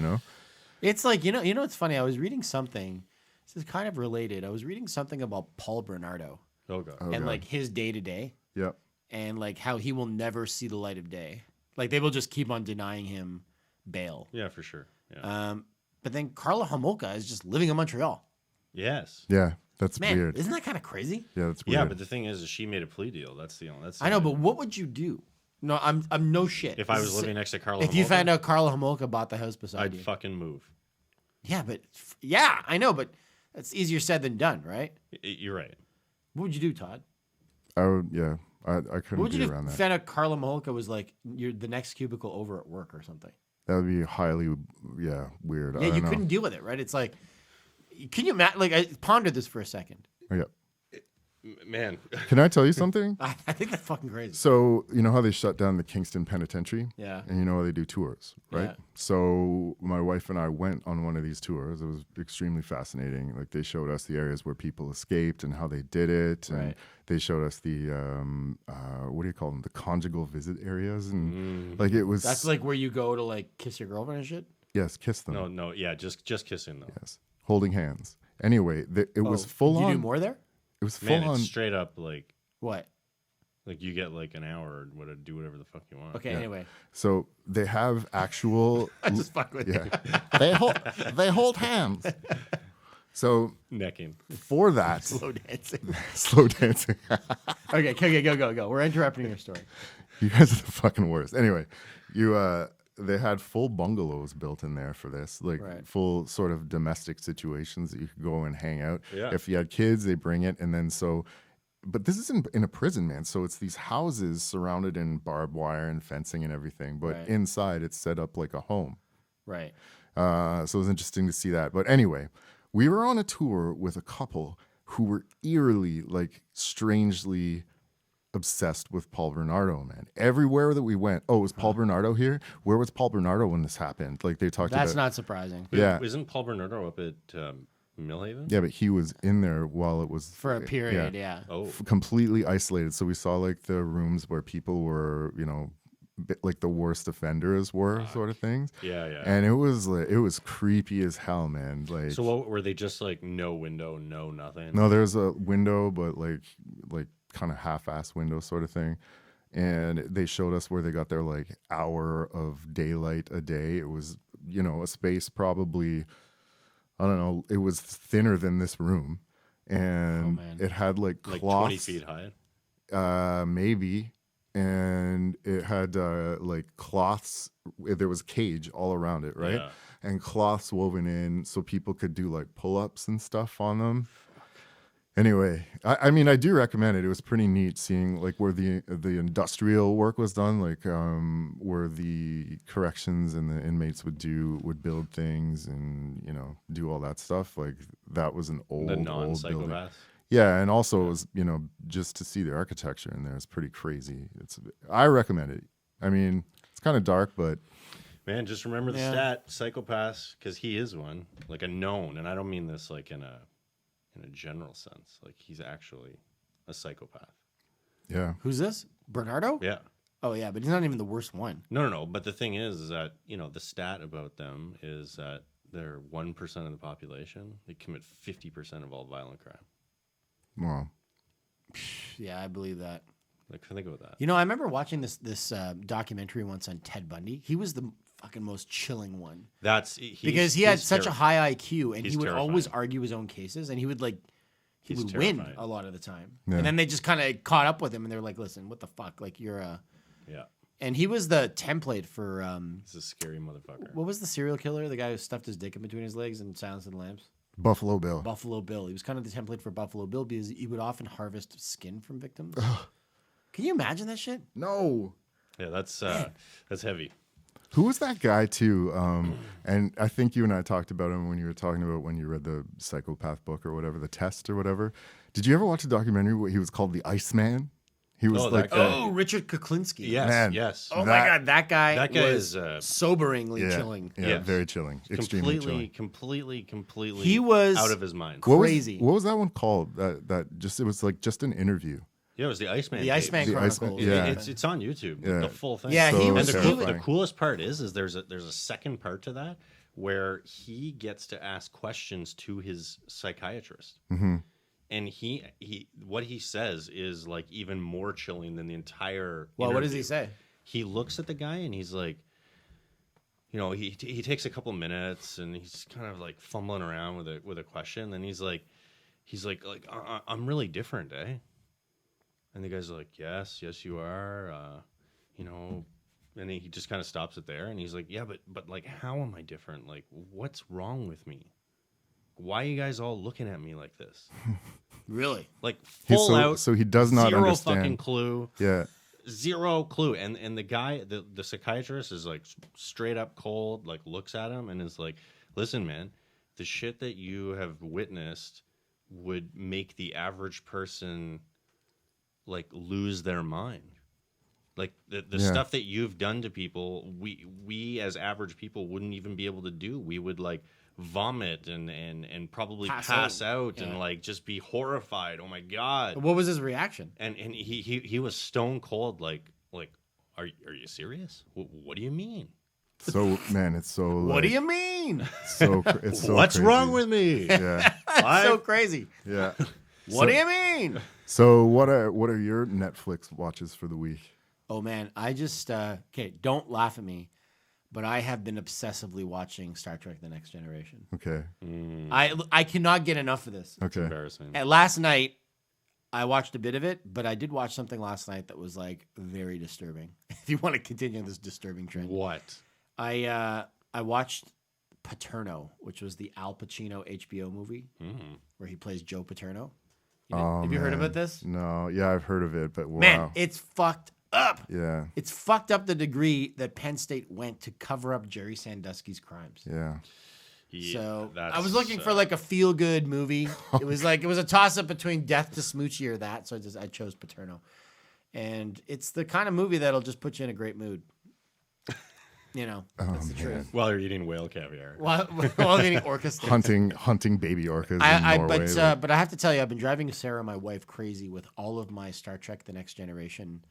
Speaker 1: It's like, it's funny. I was reading something. This is kind of related. I was reading something about Paul Bernardo.
Speaker 3: Oh god.
Speaker 1: And like his day to day.
Speaker 2: Yep.
Speaker 1: And like how he will never see the light of day. Like they will just keep on denying him bail.
Speaker 3: Yeah, for sure. Yeah.
Speaker 1: But then Carla Homolka is just living in Montreal.
Speaker 3: Yes.
Speaker 2: Yeah. That's
Speaker 1: Man,
Speaker 2: weird.
Speaker 1: Isn't that kind of crazy?
Speaker 2: Yeah, that's weird.
Speaker 3: Yeah, but the thing is she made a plea deal. That's the only.
Speaker 1: I know, but what would you do? No, I'm no shit.
Speaker 3: If I was living next to Carla,
Speaker 1: if you found out Carla Homolka bought the house beside
Speaker 3: I'd
Speaker 1: you,
Speaker 3: fucking move.
Speaker 1: Yeah, I know, but that's easier said than done, right?
Speaker 3: You're right.
Speaker 1: What would you do, Todd?
Speaker 2: I would, I
Speaker 1: What
Speaker 2: couldn't
Speaker 1: would
Speaker 2: be
Speaker 1: you do
Speaker 2: around
Speaker 1: if you
Speaker 2: that.
Speaker 1: found out Carla Homolka was like you're the next cubicle over at work or something?
Speaker 2: That would be highly, weird.
Speaker 1: Yeah, you couldn't deal with it, right? It's like, can you imagine? Like, I pondered this for a second.
Speaker 2: Yeah.
Speaker 3: Man.
Speaker 2: Can I tell you something?
Speaker 1: I think that's fucking crazy.
Speaker 2: So, you know how they shut down the Kingston Penitentiary?
Speaker 1: Yeah.
Speaker 2: And you know how they do tours, right?
Speaker 1: Yeah.
Speaker 2: So my wife and I went on one of these tours. It was extremely fascinating. Like they showed us the areas where people escaped and how they did it. And
Speaker 1: Right.
Speaker 2: they showed us the, what do you call them? The conjugal visit areas. And like it was.
Speaker 1: That's like where you go to like kiss your girlfriend and shit?
Speaker 2: Yes, kiss them.
Speaker 3: No, yeah, just kissing though.
Speaker 2: Yes. Holding hands. Anyway, it was full
Speaker 1: Did
Speaker 2: on.
Speaker 1: you do more there?
Speaker 2: It was full
Speaker 3: Man,
Speaker 2: on.
Speaker 3: it's straight up like
Speaker 1: What?
Speaker 3: Like you get like an hour to do whatever the fuck you want.
Speaker 1: Okay, anyway.
Speaker 2: So they have actual.
Speaker 1: I just fuck with you.
Speaker 2: they hold hands. So
Speaker 3: Necking.
Speaker 2: for that,
Speaker 1: Slow dancing.
Speaker 2: slow dancing.
Speaker 1: Okay, go. We're interrupting your story.
Speaker 2: You guys are the fucking worst. Anyway, they had full bungalows built in there for this, like
Speaker 1: Right.
Speaker 2: full sort of domestic situations that you could go and hang out.
Speaker 3: Yeah.
Speaker 2: If you had kids, they bring it, and then so. But this is in a prison, man. So it's these houses surrounded in barbed wire and fencing and everything. But
Speaker 1: Right.
Speaker 2: inside, it's set up like a home.
Speaker 1: Right.
Speaker 2: So it was interesting to see that. But anyway, we were on a tour with a couple who were eerily, like, strangely obsessed with Paul Bernardo, man. Everywhere that we went, was Paul Bernardo here? Where was Paul Bernardo when this happened? Like, they talked
Speaker 1: That's
Speaker 2: about.
Speaker 1: not surprising.
Speaker 2: Yeah.
Speaker 3: Isn't Paul Bernardo up at Millhaven?
Speaker 2: Yeah, but he was in there while it was.
Speaker 1: For a period, yeah.
Speaker 3: Oh.
Speaker 2: Completely isolated. So we saw, like, the rooms where people were, like the worst offenders were, sort of things.
Speaker 3: Yeah, yeah.
Speaker 2: And it was creepy as hell, man. Like,
Speaker 3: So what, were they just like no window, no nothing?
Speaker 2: no, there's a window, but like kind of half-ass window sort of thing. And they showed us where they got their like hour of daylight a day. It was, a space probably, I don't know, it was thinner than this room. And
Speaker 1: man.
Speaker 2: it had like
Speaker 3: Like
Speaker 2: cloths.
Speaker 3: 20 feet high.
Speaker 2: Maybe. And it had like cloths. There was cage all around it, right?
Speaker 3: Yeah.
Speaker 2: And cloths woven in so people could do like pull-ups and stuff on them. Anyway, I mean, I do recommend it. It was pretty neat seeing like where the industrial work was done, like where the corrections and the inmates would build things and do all that stuff. Like that was an old
Speaker 3: The
Speaker 2: old building.
Speaker 3: non-psychopaths.
Speaker 2: Yeah, and also it was just to see the architecture in there is pretty crazy. I recommend it. I mean, it's kind of dark, but
Speaker 3: Man, just remember the
Speaker 1: Yeah.
Speaker 3: stat, psychopaths, because he is one, like a known, and I don't mean this like in a general sense. Like he's actually a psychopath.
Speaker 2: yeah.
Speaker 1: Who's this? Bernardo?
Speaker 3: Yeah.
Speaker 1: Oh, yeah, but he's not even the worst one.
Speaker 3: No. But the thing is that, the stat about them is that they're 1% of the population. They commit 50% of all violent crime.
Speaker 2: Well,
Speaker 1: Yeah, I believe that.
Speaker 3: Like, think about that.
Speaker 1: I remember watching this documentary once on Ted Bundy. He was the fucking most chilling one because he had such a high IQ, and he would always argue his own cases, and he would win
Speaker 3: terrifying.
Speaker 1: a lot of the time.
Speaker 2: Yeah.
Speaker 1: And then they just kind of caught up with him, and they're like, "Listen, what the fuck? Like you're a."
Speaker 3: Yeah.
Speaker 1: And he was the template for
Speaker 3: He's a scary motherfucker.
Speaker 1: what was the serial killer? The guy who stuffed his dick in between his legs and Silence of the Lambs.
Speaker 2: Buffalo Bill.
Speaker 1: Buffalo Bill. He was kind of the template for Buffalo Bill because he would often harvest skin from victims. Can you imagine that shit?
Speaker 2: No.
Speaker 3: Yeah, that's heavy.
Speaker 2: Who was that guy too? And I think you and I talked about him when you were talking about when you read the psychopath book or whatever, the test or whatever. Did you ever watch a documentary where he was called the Iceman? He was
Speaker 3: that
Speaker 2: like,
Speaker 3: guy.
Speaker 1: Oh, Richard Kuklinski.
Speaker 3: Yes,
Speaker 2: Man.
Speaker 3: yes.
Speaker 1: Oh my God, that guy
Speaker 3: is
Speaker 1: was soberingly
Speaker 2: yeah,
Speaker 1: chilling.
Speaker 2: yeah,
Speaker 3: Yes.
Speaker 2: very chilling, extremely chilling.
Speaker 3: Completely.
Speaker 1: He was
Speaker 3: out of his mind.
Speaker 1: crazy.
Speaker 2: What was that one called? It was like just an interview.
Speaker 3: Yeah, it was the Iceman.
Speaker 1: The
Speaker 3: tapes.
Speaker 1: Iceman
Speaker 2: The
Speaker 1: Chronicles.
Speaker 2: Iceman- yeah.
Speaker 3: It's on YouTube.
Speaker 2: Yeah.
Speaker 3: The full thing.
Speaker 1: Yeah, he
Speaker 2: So
Speaker 1: was.
Speaker 3: And
Speaker 2: terrifying.
Speaker 3: the coolest part is there's a second part to that where he gets to ask questions to his psychiatrist.
Speaker 2: Mm-hmm.
Speaker 3: And he what he says is like even more chilling than the entire
Speaker 1: Well, what does
Speaker 3: interview.
Speaker 1: he say?
Speaker 3: He looks at the guy and he's like, he takes a couple minutes and he's kind of like fumbling around with a question. And he's like, I'm really different, eh? And the guy's like, yes, you are. And he just kind of stops it there. And he's like, yeah, but like, how am I different? Like, what's wrong with me? Why are you guys all looking at me like this?
Speaker 1: Really?
Speaker 3: Like
Speaker 2: He's
Speaker 3: full out.
Speaker 2: so he does not
Speaker 3: zero
Speaker 2: understand.
Speaker 3: fucking clue.
Speaker 2: Yeah.
Speaker 3: Zero clue. And the guy, the psychiatrist is like straight up cold, like looks at him and is like, listen, man, the shit that you have witnessed would make the average person like lose their mind. Like the
Speaker 2: Yeah.
Speaker 3: stuff that you've done to people, we as average people wouldn't even be able to do. We would like vomit and probably pass out
Speaker 1: Yeah.
Speaker 3: and like just be horrified. Oh my God.
Speaker 1: What was his reaction?
Speaker 3: And he was stone cold, like are you serious? What do you mean?
Speaker 2: So man, it's so.
Speaker 1: What do
Speaker 2: like,
Speaker 1: you mean?
Speaker 2: So it's so.
Speaker 3: What's
Speaker 2: crazy.
Speaker 3: wrong with me?
Speaker 2: Yeah.
Speaker 1: That's so crazy.
Speaker 2: Yeah.
Speaker 1: What do you mean?
Speaker 2: So what are your Netflix watches for the week?
Speaker 1: Oh man, I just okay. Don't laugh at me, but I have been obsessively watching Star Trek: The Next Generation.
Speaker 2: Okay.
Speaker 1: I cannot get enough of this.
Speaker 2: Okay.
Speaker 3: Embarrassing.
Speaker 1: And last night, I watched a bit of it, but I did watch something last night that was like very disturbing. If you want to continue this disturbing trend,
Speaker 3: What?
Speaker 1: I watched Paterno, which was the Al Pacino HBO movie where he plays Joe Paterno. Have you heard about this?
Speaker 2: No. Yeah, I've heard of it, but wow.
Speaker 1: Man, it's fucked up.
Speaker 2: Yeah.
Speaker 1: It's fucked up the degree that Penn State went to cover up Jerry Sandusky's crimes.
Speaker 2: Yeah.
Speaker 1: So
Speaker 3: that's,
Speaker 1: I was looking for like a feel good movie. It was a toss up between Death to Smoochie or that. So I chose Paterno, and it's the kind of movie that'll just put you in a great mood. That's the truth.
Speaker 3: while you're eating whale caviar.
Speaker 1: While I'm eating orcas,
Speaker 2: Hunting baby orcas in Norway.
Speaker 1: but I have to tell you, I've been driving Sarah, my wife, crazy with all of my Star Trek: The Next Generation,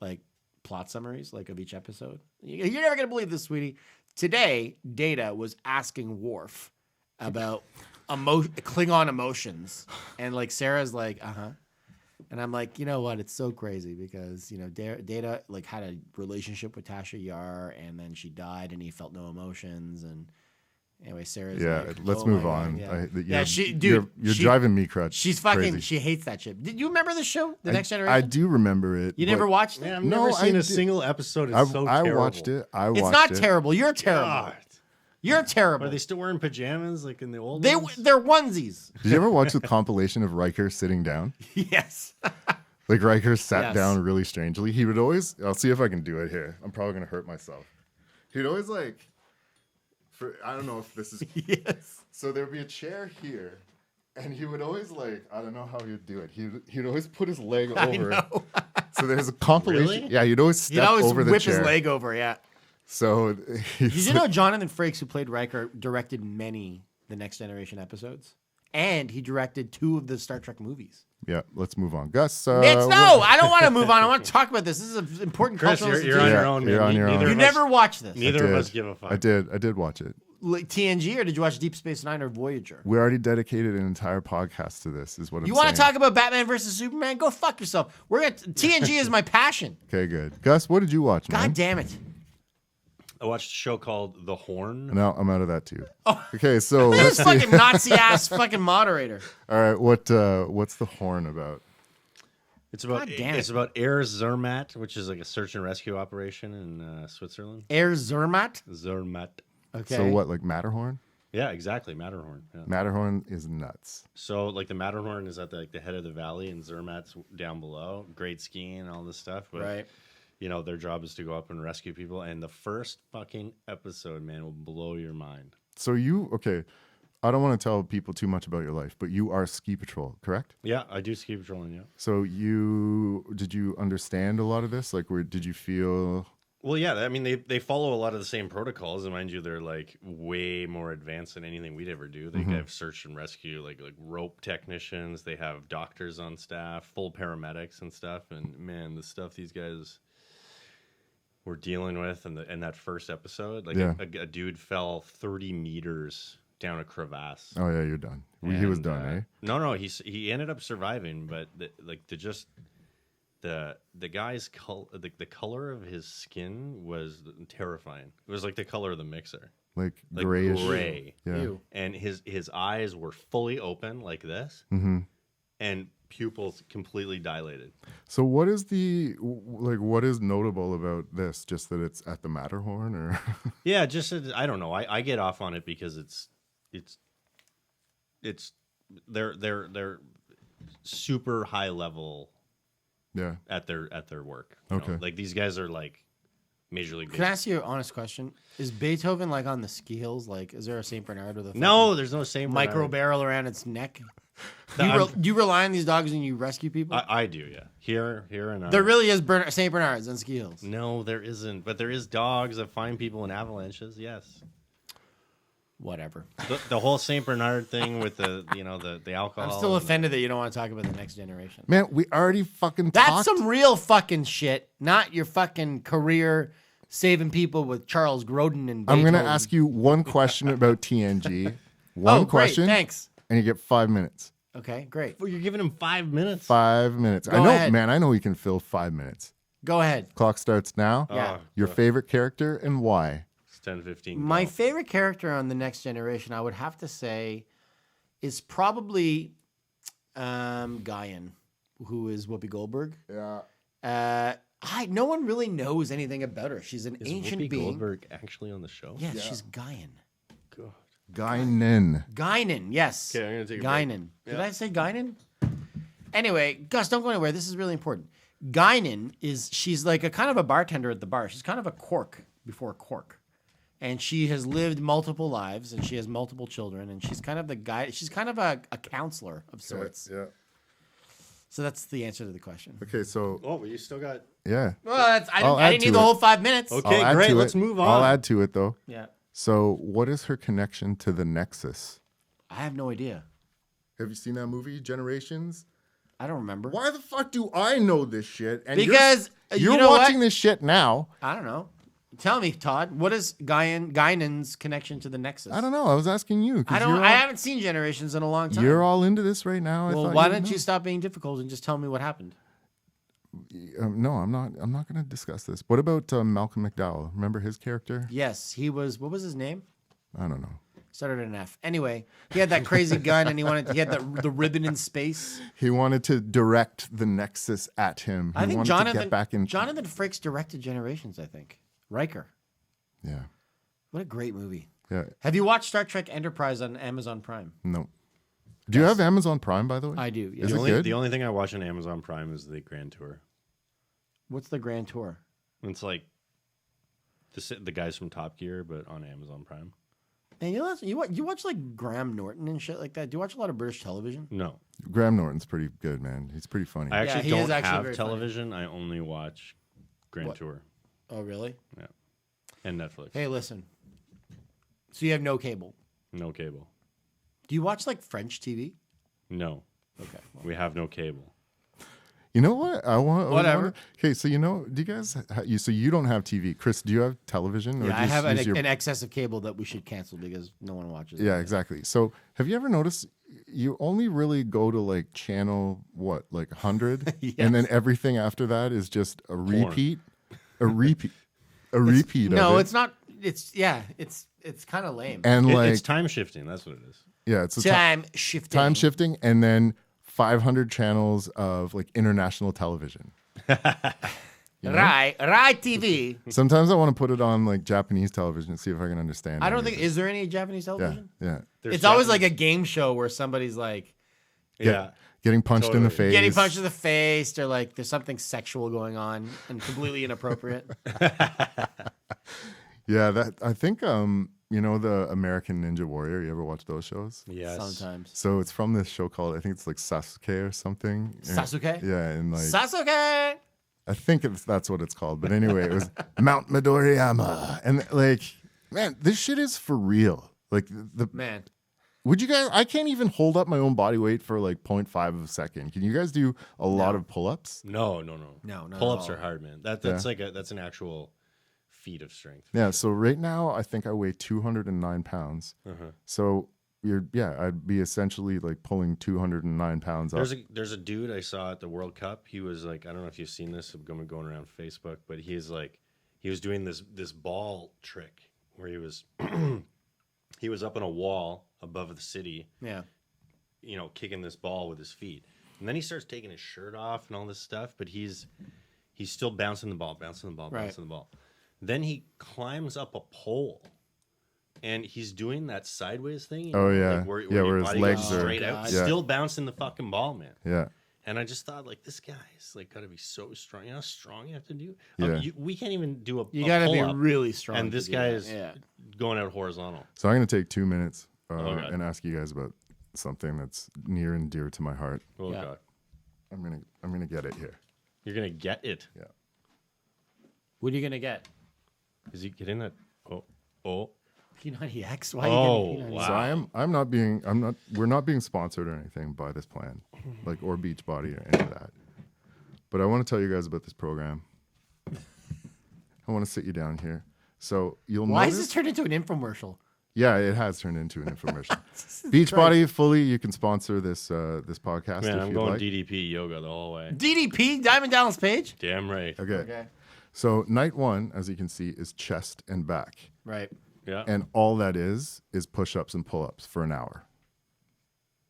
Speaker 1: like plot summaries, like of each episode. You're never gonna believe this, sweetie. Today, Data was asking Worf about Klingon emotions, and like Sarah's like, and I'm like, you know what? It's so crazy because Data like had a relationship with Tasha Yar, and then she died, and he felt no emotions, and anyway, Sarah's like,
Speaker 2: let's
Speaker 1: oh
Speaker 2: move
Speaker 1: my
Speaker 2: on.
Speaker 1: God,
Speaker 2: You're driving me crazy.
Speaker 1: She's fucking. She hates that shit. Did you remember the show, The Next Generation?
Speaker 2: I do remember it.
Speaker 1: You never watched it?
Speaker 3: Yeah, I've never seen a single episode. It's so terrible.
Speaker 2: I watched it.
Speaker 1: It's not terrible. You're terrible.
Speaker 3: God.
Speaker 1: You're terrible.
Speaker 3: Are they still wearing pajamas like in the old
Speaker 1: They're
Speaker 3: ones?
Speaker 1: onesies.
Speaker 2: Did you ever watch the compilation of Riker sitting down?
Speaker 1: Yes.
Speaker 2: Like Riker sat
Speaker 1: Yes.
Speaker 2: down really strangely. He would always. I'll see if I can do it here. I'm probably gonna hurt myself. He'd always like. I don't know if this is.
Speaker 1: Yes.
Speaker 2: So there'd be a chair here, and he would always like. I don't know how he'd do it. He'd always put his leg over it. So there's a compilation.
Speaker 3: Really?
Speaker 2: Yeah, he'd always step over the
Speaker 1: whip
Speaker 2: chair.
Speaker 1: his leg over. Yeah.
Speaker 2: So
Speaker 1: Did you know Jonathan Frakes, who played Riker, directed many The Next Generation episodes, and he directed 2 of the Star Trek movies.
Speaker 2: Yeah, let's move on, Gus.
Speaker 1: I don't want to move on. I want to talk about this. This is an important
Speaker 3: Chris,
Speaker 1: cultural
Speaker 3: you're on
Speaker 1: institution.
Speaker 3: your own.
Speaker 2: You're
Speaker 3: man.
Speaker 2: on your own.
Speaker 3: Neither
Speaker 1: You
Speaker 3: of
Speaker 1: never
Speaker 3: us,
Speaker 1: watched this.
Speaker 3: Neither of
Speaker 2: did.
Speaker 3: us give a fuck.
Speaker 2: I did watch it.
Speaker 1: Like TNG, or did you watch Deep Space Nine or Voyager?
Speaker 2: We already dedicated an entire podcast to this. Is what I'm saying.
Speaker 1: You want to talk about Batman versus Superman? Go fuck yourself. TNG is my passion.
Speaker 2: Okay, good. Gus, what did you watch, man?
Speaker 1: God damn it.
Speaker 3: I watched a show called The Horn.
Speaker 2: No, I'm out of that too. Okay, so
Speaker 1: This
Speaker 2: let's see.
Speaker 1: fucking Nazi ass fucking moderator.
Speaker 2: All right, what's the horn about?
Speaker 3: It's about
Speaker 1: God damn it.
Speaker 3: it's about Air Zermatt, which is like a search and rescue operation in Switzerland.
Speaker 1: Air Zermatt.
Speaker 3: Zermatt.
Speaker 1: Okay.
Speaker 2: So what, like Matterhorn?
Speaker 3: Yeah, exactly. Matterhorn. Yeah.
Speaker 2: Matterhorn is nuts.
Speaker 3: So like the Matterhorn is at the head of the valley, and Zermatt's down below. Great skiing and all this stuff. But,
Speaker 1: Right.
Speaker 3: their job is to go up and rescue people. And the first fucking episode, man, will blow your mind.
Speaker 2: So I don't want to tell people too much about your life, but you are ski patrol, correct?
Speaker 3: Yeah, I do ski patrolling. Yeah.
Speaker 2: So did you understand a lot of this? Like, did you feel?
Speaker 3: Well, yeah. I mean, they follow a lot of the same protocols, and mind you, they're like way more advanced than anything we'd ever do. They have search and rescue, like rope technicians. They have doctors on staff, full paramedics and stuff. And man, the stuff these guys were dealing with in that first episode, like a dude fell 30 meters down a crevasse.
Speaker 2: Oh yeah, you're done. He was done, eh?
Speaker 3: No, he ended up surviving, but the guy's the color of his skin was terrifying. It was like the color of the mixer,
Speaker 2: Like
Speaker 3: grayish.
Speaker 2: grayish.
Speaker 3: Gray.
Speaker 2: Yeah.
Speaker 1: Ew.
Speaker 3: And his eyes were fully open like this, and pupils completely dilated.
Speaker 2: So what is what is notable about this? Just that it's at the Matterhorn, or
Speaker 3: Yeah, just I don't know. I get off on it because they're super high level
Speaker 2: yeah.
Speaker 3: at their work. you know?
Speaker 2: Okay.
Speaker 3: Like these guys are like Major League
Speaker 1: Can I
Speaker 3: Baseball.
Speaker 1: ask you an honest question? Is Beethoven like on the ski hills? Like, is there a Saint Bernard with a
Speaker 3: No, there's no same
Speaker 1: micro barrel around its neck?
Speaker 3: I'm-
Speaker 1: Do you rely on these dogs when you rescue people?
Speaker 3: I do, yeah. Here and
Speaker 1: There really is Saint Bernards on ski hills.
Speaker 3: No, there isn't. But there is dogs that find people in avalanches. Yes.
Speaker 1: Whatever.
Speaker 3: The whole Saint Bernard thing with the alcohol.
Speaker 1: I'm still offended that you don't want to talk about the next generation.
Speaker 2: Man, we already fucking
Speaker 1: That's
Speaker 2: talked.
Speaker 1: some real fucking shit, not your fucking career saving people with Charles Grodin and
Speaker 2: I'm
Speaker 1: Beethoven.
Speaker 2: gonna ask you one question about TNG.
Speaker 1: Oh,
Speaker 2: One question,
Speaker 1: great, thanks.
Speaker 2: and you get 5 minutes.
Speaker 1: Okay, great.
Speaker 3: Well, you're giving him 5 minutes.
Speaker 2: 5 minutes.
Speaker 1: Go
Speaker 2: I know,
Speaker 1: ahead.
Speaker 2: man. I know he can fill 5 minutes.
Speaker 1: Go ahead.
Speaker 2: Clock starts now.
Speaker 1: Yeah.
Speaker 2: Your favorite character and why?
Speaker 3: It's 10:15.
Speaker 1: My
Speaker 3: go.
Speaker 1: favorite character on The Next Generation, I would have to say, is probably Guyan, who is Whoopi Goldberg.
Speaker 2: Yeah.
Speaker 1: No one really knows anything about her. She's an
Speaker 3: Is
Speaker 1: ancient
Speaker 3: Whoopi
Speaker 1: being.
Speaker 3: Goldberg actually on the show?
Speaker 1: Yes, she's Guyan.
Speaker 3: God.
Speaker 2: Guinan.
Speaker 1: Guinan, yes.
Speaker 3: Okay, I'm gonna take a break.
Speaker 1: Guinan. Did
Speaker 3: Yeah.
Speaker 1: I say Guinan? Anyway, Gus, don't go anywhere. This is really important. Guinan she's like a kind of a bartender at the bar. She's kind of a cork before cork. And she has lived multiple lives and she has multiple children and she's kind of the guy. She's kind of a counselor of sorts.
Speaker 2: Yeah.
Speaker 1: So that's the answer to the question.
Speaker 2: Okay, so
Speaker 3: Oh, but you still got.
Speaker 2: yeah.
Speaker 1: Well,
Speaker 2: I'll
Speaker 1: I
Speaker 2: add
Speaker 1: didn't
Speaker 2: to
Speaker 1: need the
Speaker 2: it.
Speaker 1: whole 5 minutes.
Speaker 3: Okay.
Speaker 2: I'll add
Speaker 3: great,
Speaker 2: to
Speaker 3: let's
Speaker 2: it.
Speaker 3: move
Speaker 2: I'll
Speaker 3: on.
Speaker 2: add to it though.
Speaker 1: Yeah.
Speaker 2: So, what is her connection to the Nexus?
Speaker 1: I have no idea.
Speaker 2: Have you seen that movie, Generations?
Speaker 1: I don't remember.
Speaker 2: Why the fuck do I know this shit? And
Speaker 1: Because
Speaker 2: you're
Speaker 1: you know
Speaker 2: watching
Speaker 1: what?
Speaker 2: this shit now.
Speaker 1: I don't know. Tell me, Todd, what is Guinan's connection to the Nexus?
Speaker 2: I don't know. I was asking you. 'Cause
Speaker 1: I haven't seen Generations in a long time.
Speaker 2: You're all into this right now.
Speaker 1: Well, why don't you stop being difficult and just tell me what happened?
Speaker 2: No, I'm not. I'm not going to discuss this. What about Malcolm McDowell? Remember his character?
Speaker 1: Yes, he was. What was his name?
Speaker 2: I don't know.
Speaker 1: Started with an F. Anyway, he had that crazy gun, and he had the ribbon in space.
Speaker 2: He wanted to direct the Nexus at him. He
Speaker 1: I think
Speaker 2: wanted
Speaker 1: Jonathan
Speaker 2: to get back in.
Speaker 1: Jonathan Frakes directed Generations. I think Riker.
Speaker 2: Yeah.
Speaker 1: What a great movie.
Speaker 2: Yeah.
Speaker 1: Have you watched Star Trek Enterprise on Amazon Prime?
Speaker 2: No. Do you have Amazon Prime, by the way?
Speaker 1: I do. Yes.
Speaker 2: Is
Speaker 3: The
Speaker 2: it
Speaker 3: only,
Speaker 2: good?
Speaker 3: the only thing I watch on Amazon Prime is the Grand Tour.
Speaker 1: What's the Grand Tour?
Speaker 3: It's like the guys from Top Gear, but on Amazon Prime.
Speaker 1: And you watch like Graham Norton and shit like that. Do you watch a lot of British television?
Speaker 3: No,
Speaker 2: Graham Norton's pretty good, man. He's pretty funny.
Speaker 3: I actually
Speaker 1: he is
Speaker 3: don't
Speaker 1: actually
Speaker 3: have
Speaker 1: very funny.
Speaker 3: television. I only watch Grand
Speaker 1: What?
Speaker 3: Tour
Speaker 1: Oh, really?
Speaker 3: and Netflix.
Speaker 1: Hey, listen. So you have no cable.
Speaker 3: No cable.
Speaker 1: Do you watch like French TV?
Speaker 3: No,
Speaker 1: Okay.
Speaker 3: we have no cable.
Speaker 2: You know what? I want.
Speaker 1: Whatever.
Speaker 2: Okay, so do you guys? So you don't have TV, Chris? Do you have television? Or
Speaker 1: Yeah,
Speaker 2: do
Speaker 1: I
Speaker 2: you
Speaker 1: have
Speaker 2: use your-
Speaker 1: an excess of cable that we should cancel because no one watches it.
Speaker 2: Yeah, exactly. So have you ever noticed you only really go to like channel what, like 100, and then everything after that is just a repeat, a repeat
Speaker 1: No,
Speaker 2: of it.
Speaker 1: it's not. It's kind of lame.
Speaker 2: And like
Speaker 3: It's time shifting. That's what it is.
Speaker 2: yeah, it's a
Speaker 1: Time shifting.
Speaker 2: time shifting, and then 500 channels of like international television.
Speaker 1: Right TV.
Speaker 2: Sometimes I want to put it on like Japanese television and see if I can understand.
Speaker 1: I
Speaker 2: any
Speaker 1: don't
Speaker 2: of
Speaker 1: think.
Speaker 2: it.
Speaker 1: Is there any Japanese
Speaker 2: Yeah,
Speaker 1: television?
Speaker 2: yeah.
Speaker 3: There's
Speaker 1: It's always like
Speaker 3: Japanese-
Speaker 1: a game show where somebody's like
Speaker 3: yeah.
Speaker 2: Getting punched in the
Speaker 3: Totally.
Speaker 2: face.
Speaker 1: getting punched in the face, or like there's something sexual going on and completely inappropriate.
Speaker 2: Yeah, that I think the American Ninja Warrior. You ever watch those shows?
Speaker 3: Yes.
Speaker 1: Sometimes.
Speaker 2: So it's from this show called I think it's like Sasuke or something. And-
Speaker 1: Sasuke?
Speaker 2: Yeah, and like
Speaker 1: Sasuke.
Speaker 2: I think that's what it's called. But anyway, it was Mount Midoriyama, and like, man, this shit is for real. Like the
Speaker 1: Man.
Speaker 2: would you guys? I can't even hold up my own body weight for like 0.5 of a second. Can you guys do a lot of pull-ups?
Speaker 3: No.
Speaker 1: No, not at
Speaker 3: Pull-ups
Speaker 1: all.
Speaker 3: are hard, man. That's that's an actual feat of strength.
Speaker 2: Yeah. So right now, I think I weigh 209 pounds. So I'd be essentially like pulling 209 pounds up.
Speaker 3: There's a dude I saw at the World Cup. He was like, I don't know if you've seen this, I'm going around Facebook, but he was doing this ball trick where he was he was up on a wall above the city,
Speaker 1: Yeah.
Speaker 3: kicking this ball with his feet. And then he starts taking his shirt off and all this stuff, but he's still bouncing the ball. Then he climbs up a pole. And he's doing that sideways thing.
Speaker 2: Oh, yeah.
Speaker 3: like where
Speaker 2: Yeah,
Speaker 3: your
Speaker 2: where his
Speaker 3: body
Speaker 2: legs
Speaker 3: goes
Speaker 2: are-
Speaker 3: straight
Speaker 1: Oh,
Speaker 3: out,
Speaker 1: God.
Speaker 2: Yeah.
Speaker 3: still bouncing the fucking ball, man.
Speaker 2: Yeah.
Speaker 3: And I just thought, like, this guy's like got to be so strong. You know how strong you have to do?
Speaker 2: Yeah.
Speaker 3: We can't even do
Speaker 1: You
Speaker 3: a
Speaker 1: got to be
Speaker 3: pull-up,
Speaker 1: really strong.
Speaker 3: and
Speaker 1: to
Speaker 3: this
Speaker 1: do
Speaker 3: guy
Speaker 1: that.
Speaker 3: is
Speaker 1: Yeah.
Speaker 3: going out horizontal.
Speaker 2: So I'm gonna take 2 minutes
Speaker 3: Okay.
Speaker 2: and ask you guys about something that's near and dear to my heart.
Speaker 3: Oh
Speaker 1: Yeah.
Speaker 3: God,
Speaker 2: I'm gonna get it here.
Speaker 3: you're gonna get it.
Speaker 2: Yeah.
Speaker 1: What are you gonna get?
Speaker 3: Is he getting that? Oh,
Speaker 1: P90X? Why
Speaker 3: Oh,
Speaker 1: are you getting P90X?
Speaker 3: wow.
Speaker 2: We're not being sponsored or anything by this plan, like or Beachbody or any of that. But I want to tell you guys about this program. I want to sit you down here. So you'll
Speaker 1: Why
Speaker 2: notice
Speaker 1: is this turned into an infomercial?
Speaker 2: Yeah, it has turned into an infomercial. Beachbody, fully, you can sponsor this this podcast
Speaker 3: Man,
Speaker 2: if
Speaker 3: I'm
Speaker 2: you'd
Speaker 3: going
Speaker 2: like.
Speaker 3: DDP yoga the whole way.
Speaker 1: DDP, Diamond Dallas Page.
Speaker 3: Damn right.
Speaker 2: Okay. So night one, as you can see, is chest and back.
Speaker 1: Right.
Speaker 3: Yeah.
Speaker 2: And all that is push-ups and pull-ups for an hour.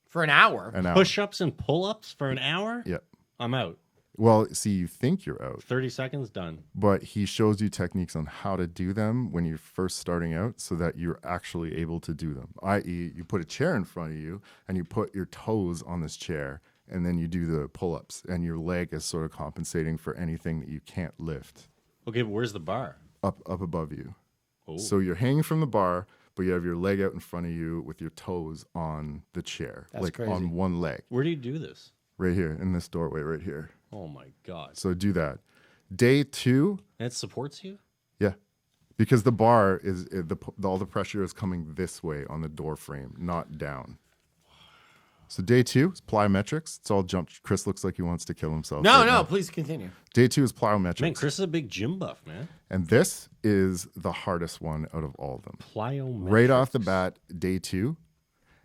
Speaker 1: For an hour.
Speaker 3: Push-ups and pull-ups for an hour?
Speaker 2: Yep.
Speaker 3: I'm out.
Speaker 2: Well, see, you think you're out.
Speaker 3: 30 seconds, done.
Speaker 2: But he shows you techniques on how to do them when you're first starting out so that you're actually able to do them. I.e., you put a chair in front of you and you put your toes on this chair and then you do the pull-ups and your leg is sort of compensating for anything that you can't lift.
Speaker 3: Okay, but where's the bar?
Speaker 2: Up above you.
Speaker 3: Oh.
Speaker 2: So you're hanging from the bar, but you have your leg out in front of you with your toes on the chair.
Speaker 1: That's
Speaker 2: like
Speaker 1: crazy.
Speaker 2: on one leg.
Speaker 3: Where do you do this?
Speaker 2: Right here in this doorway right here.
Speaker 3: Oh my God.
Speaker 2: So do that. Day 2,
Speaker 3: It supports you?
Speaker 2: yeah, because the bar is all the pressure is coming this way on the door frame, not down. So day 2 is plyometrics. It's all jump. Chris looks like he wants to kill himself.
Speaker 1: No,
Speaker 2: right
Speaker 1: no,
Speaker 2: now.
Speaker 1: please continue.
Speaker 2: Day 2 is plyometrics.
Speaker 3: Man, Chris is a big gym buff, man.
Speaker 2: And this is the hardest one out of all of them.
Speaker 3: Plyometrics.
Speaker 2: Right off the bat, day 2,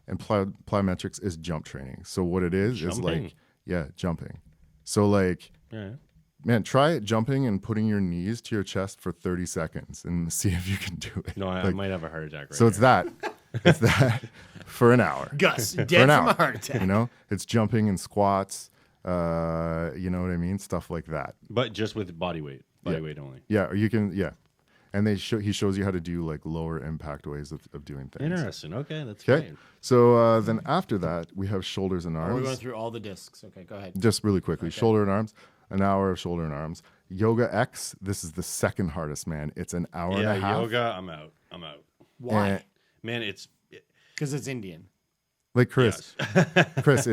Speaker 2: and plyometrics is jump training. So what it is
Speaker 3: Jumping.
Speaker 2: like, yeah, jumping. So like,
Speaker 3: Yeah.
Speaker 2: man, try jumping and putting your knees to your chest for 30 seconds and see if you can do it.
Speaker 3: No, I
Speaker 2: Like,
Speaker 3: might have a heart attack right
Speaker 2: so it's that. It's that for an hour.
Speaker 1: Gus,
Speaker 2: For
Speaker 1: dead
Speaker 2: an
Speaker 1: from
Speaker 2: hour.
Speaker 1: a heart attack.
Speaker 2: You know, it's jumping and squats. You know what I mean? Stuff like that.
Speaker 3: But just with body weight. Body
Speaker 2: Yeah.
Speaker 3: weight only.
Speaker 2: Yeah, or you can, yeah. And he shows you how to do like lower impact ways of doing things.
Speaker 3: Interesting. Okay, that's
Speaker 2: Okay.
Speaker 3: great.
Speaker 2: So then after that, we have shoulders and
Speaker 1: We're
Speaker 2: arms.
Speaker 1: going through all the discs. Okay, go ahead.
Speaker 2: Just really quickly, shoulder and arms. An hour of shoulder and arms. Yoga X. This is the second hardest, man. It's an hour and
Speaker 3: Yeah,
Speaker 2: a half.
Speaker 3: yoga, I'm out. I'm out.
Speaker 1: Why?
Speaker 2: And-
Speaker 3: Man, it's
Speaker 1: Because it's Indian.
Speaker 2: Like Chris,
Speaker 3: yes.
Speaker 2: Chris,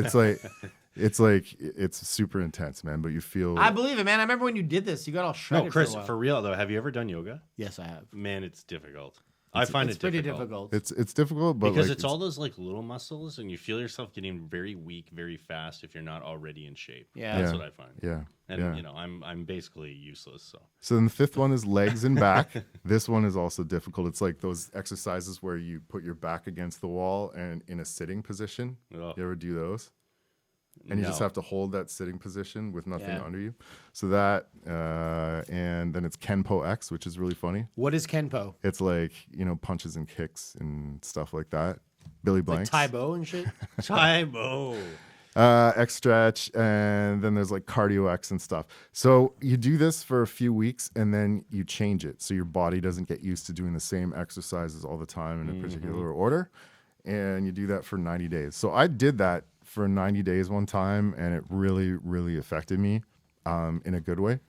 Speaker 2: it's super intense, man. But you feel
Speaker 1: I believe it, man. I remember when you did this. You got all shredded.
Speaker 3: No, Chris,
Speaker 1: for, a while.
Speaker 3: for real though, have you ever done yoga?
Speaker 1: Yes, I have.
Speaker 3: Man, it's difficult. I find
Speaker 1: It's
Speaker 3: it
Speaker 1: pretty
Speaker 3: difficult.
Speaker 1: difficult.
Speaker 2: it's difficult, but
Speaker 3: Because
Speaker 2: like,
Speaker 3: it's all those like little muscles, and you feel yourself getting very weak very fast if you're not already in shape.
Speaker 1: Yeah.
Speaker 3: That's
Speaker 2: Yeah.
Speaker 3: what I find.
Speaker 2: yeah,
Speaker 3: And
Speaker 2: yeah.
Speaker 3: you know, I'm basically useless. So
Speaker 2: So then the fifth one is legs and back. This one is also difficult. It's like those exercises where you put your back against the wall and in a sitting position.
Speaker 3: Ugh.
Speaker 2: You ever do those? And you just
Speaker 3: No.
Speaker 2: have to hold that sitting position with nothing
Speaker 1: Yeah.
Speaker 2: under you. So that, and then it's Kenpo X, which is really funny.
Speaker 1: What is Kenpo?
Speaker 2: It's like, you know, punches and kicks and stuff like that. Billy
Speaker 1: Like
Speaker 2: Blanks.
Speaker 1: Taibo and shit?
Speaker 3: Taibo.
Speaker 2: X stretch, and then there's like cardio X and stuff. So you do this for a few weeks and then you change it so your body doesn't get used to doing the same exercises all the time in a particular order. And you do that for 90 days. So I did that for 90 days one time, and it really, really affected me in a good way.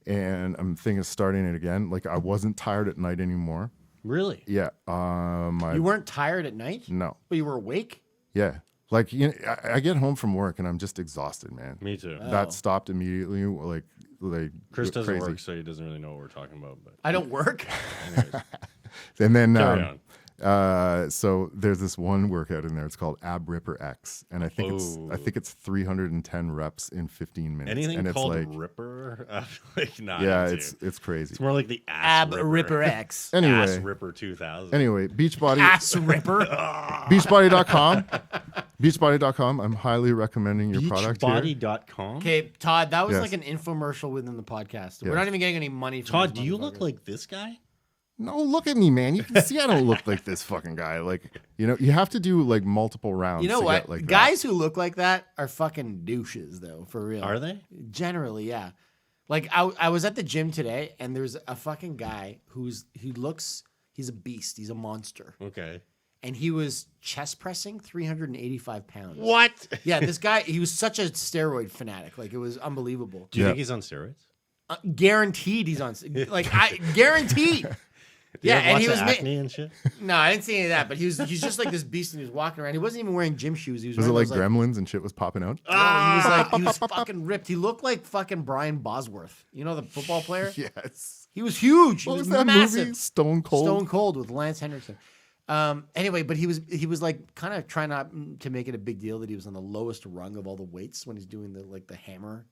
Speaker 2: And I'm thinking of starting it again. Like, I wasn't tired at night anymore.
Speaker 3: Really?
Speaker 2: Yeah.
Speaker 1: You weren't tired at night?
Speaker 2: No.
Speaker 1: But you were awake?
Speaker 2: Yeah. Like, you know, I get home from work and I'm just exhausted, man.
Speaker 3: Me too.
Speaker 2: That stopped immediately. Like
Speaker 3: Chris doesn't
Speaker 2: crazy.
Speaker 3: work, so he doesn't really know what we're talking about. But
Speaker 1: I don't work.
Speaker 3: anyways,
Speaker 2: And then,
Speaker 3: carry on.
Speaker 2: so there's this one workout in there. It's called Ab Ripper X, and I think
Speaker 3: Oh.
Speaker 2: it's 310 reps in 15 minutes.
Speaker 3: Anything
Speaker 2: and it's
Speaker 3: called
Speaker 2: like,
Speaker 3: Ripper? like not
Speaker 2: yeah,
Speaker 3: into.
Speaker 2: it's crazy.
Speaker 3: It's more like the ass
Speaker 1: Ab Ripper X.
Speaker 2: Anyway,
Speaker 3: Ass Ripper 2000.
Speaker 2: anyway, Beachbody,
Speaker 1: Ass Ripper.
Speaker 2: Beachbody.com, Beachbody.com. I'm highly recommending your product here.
Speaker 3: Beachbody.com.
Speaker 1: Okay, Todd, that was
Speaker 2: Yes.
Speaker 1: like an infomercial within the podcast. We're
Speaker 2: Yes.
Speaker 1: not even getting any money from
Speaker 3: Todd,
Speaker 1: this
Speaker 3: do you look
Speaker 1: motherfucker.
Speaker 3: like this guy?
Speaker 2: No, look at me, man. You can see I don't look like this fucking guy. Like, you know, you have to do like multiple rounds.
Speaker 1: You know
Speaker 2: to
Speaker 1: what?
Speaker 2: Get like that.
Speaker 1: Guys who look like that are fucking douches, though, for real.
Speaker 3: Are they?
Speaker 1: Generally, yeah. Like, I was at the gym today, and there's a fucking guy he's a beast. He's a monster.
Speaker 3: Okay.
Speaker 1: And he was chest pressing 385 pounds.
Speaker 3: What?
Speaker 1: Yeah, this guy, he was such a steroid fanatic. Like, it was unbelievable.
Speaker 3: Do you
Speaker 2: Yeah.
Speaker 3: think he's on steroids?
Speaker 1: Guaranteed he's on, like, I guaranteed. Yeah, and he was
Speaker 3: acne and shit.
Speaker 1: no, I didn't see any of that, but he's just like this beast, and he was walking around. He wasn't even wearing gym shoes. He was
Speaker 2: Was it
Speaker 1: wearing
Speaker 2: like
Speaker 1: those,
Speaker 2: Gremlins and shit was popping out?
Speaker 1: he was fucking ripped. He looked like fucking Brian Bosworth. You know the football player?
Speaker 2: Yes.
Speaker 1: He was huge. He
Speaker 2: What
Speaker 1: was
Speaker 2: was that
Speaker 1: massive.
Speaker 2: movie? Stone Cold.
Speaker 1: Stone Cold with Lance Henriksen. Anyway, but he was like kind of trying not to make it a big deal that he was on the lowest rung of all the weights when he's doing the hammer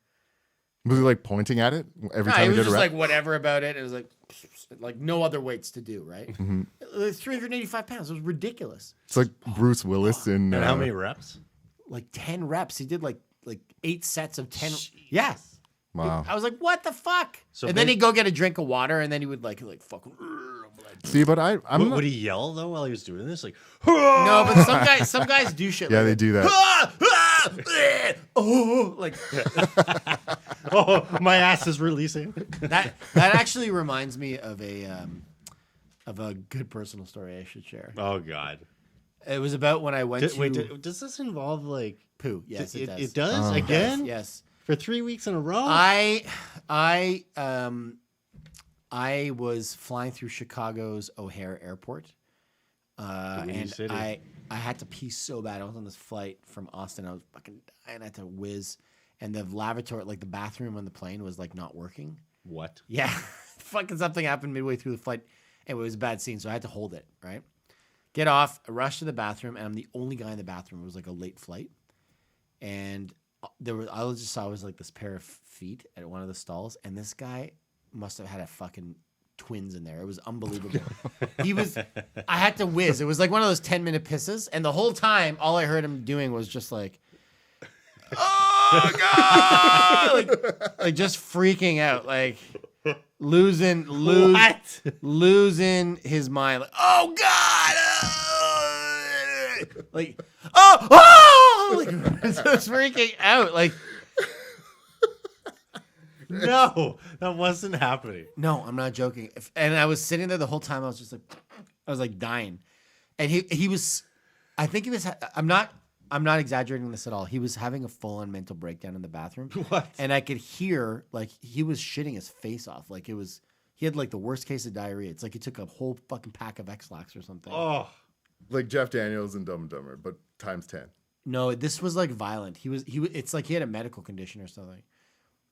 Speaker 2: Was he like pointing at it every
Speaker 1: No,
Speaker 2: time
Speaker 1: he
Speaker 2: he
Speaker 1: was
Speaker 2: did a
Speaker 1: just
Speaker 2: rep?
Speaker 1: like whatever about it. It was like no other weights to do, right?
Speaker 2: Mm-hmm.
Speaker 1: 385 pounds. It was ridiculous.
Speaker 2: It's like Bruce Willis in.
Speaker 3: And how many reps?
Speaker 1: Like 10 reps. He did like 8 sets of 10. Yeah.
Speaker 2: Wow.
Speaker 1: I was like, what the fuck?
Speaker 3: So
Speaker 1: and then he'd go get a drink of water, and then he would like fucking.
Speaker 2: See, but I'm not,
Speaker 3: Would he yell though while he was doing this? Like,
Speaker 1: No, but some guys do shit.
Speaker 2: yeah,
Speaker 1: like
Speaker 2: they do that.
Speaker 1: Oh, like
Speaker 3: oh, my ass is releasing.
Speaker 1: that. That actually reminds me of a good personal story I should share.
Speaker 3: Oh God.
Speaker 1: It was about when I went to
Speaker 3: Does this involve like
Speaker 1: poo. Yes, it does.
Speaker 3: It does
Speaker 2: Oh.
Speaker 3: again.
Speaker 1: Yes.
Speaker 3: For 3 weeks in a row.
Speaker 1: I was flying through Chicago's O'Hare Airport, and
Speaker 3: City.
Speaker 1: I had to pee so bad. I was on this flight from Austin. I was fucking dying. I had to whiz, and the lavatory, like the bathroom on the plane, was like not working.
Speaker 3: What?
Speaker 1: Yeah, fucking something happened midway through the flight, and it was a bad scene. So I had to hold it. Right, get off, I rush to the bathroom, and I'm the only guy in the bathroom. It was like a late flight, and I just saw like this pair of feet at one of the stalls, and this guy must have had a fucking twins in there. It was unbelievable. I had to whiz. It was like one of those 10-minute pisses, and the whole time, all I heard him doing was just like, oh God, like just freaking out, like losing his mind, like, oh God, like like just freaking out, like.
Speaker 3: No, that wasn't happening.
Speaker 1: No, I'm not joking. And I was sitting there the whole time. I was just like, I was like dying. And he was, I think he was. I'm not exaggerating this at all. He was having a full-on mental breakdown in the bathroom.
Speaker 3: What?
Speaker 1: And I could hear like he was shitting his face off. Like it was. He had like the worst case of diarrhea. It's like he took a whole fucking pack of X-Lax or something.
Speaker 3: Oh,
Speaker 2: Like Jeff Daniels and Dumb and Dumber, but times 10.
Speaker 1: No, this was like violent. He was. It's like he had a medical condition or something.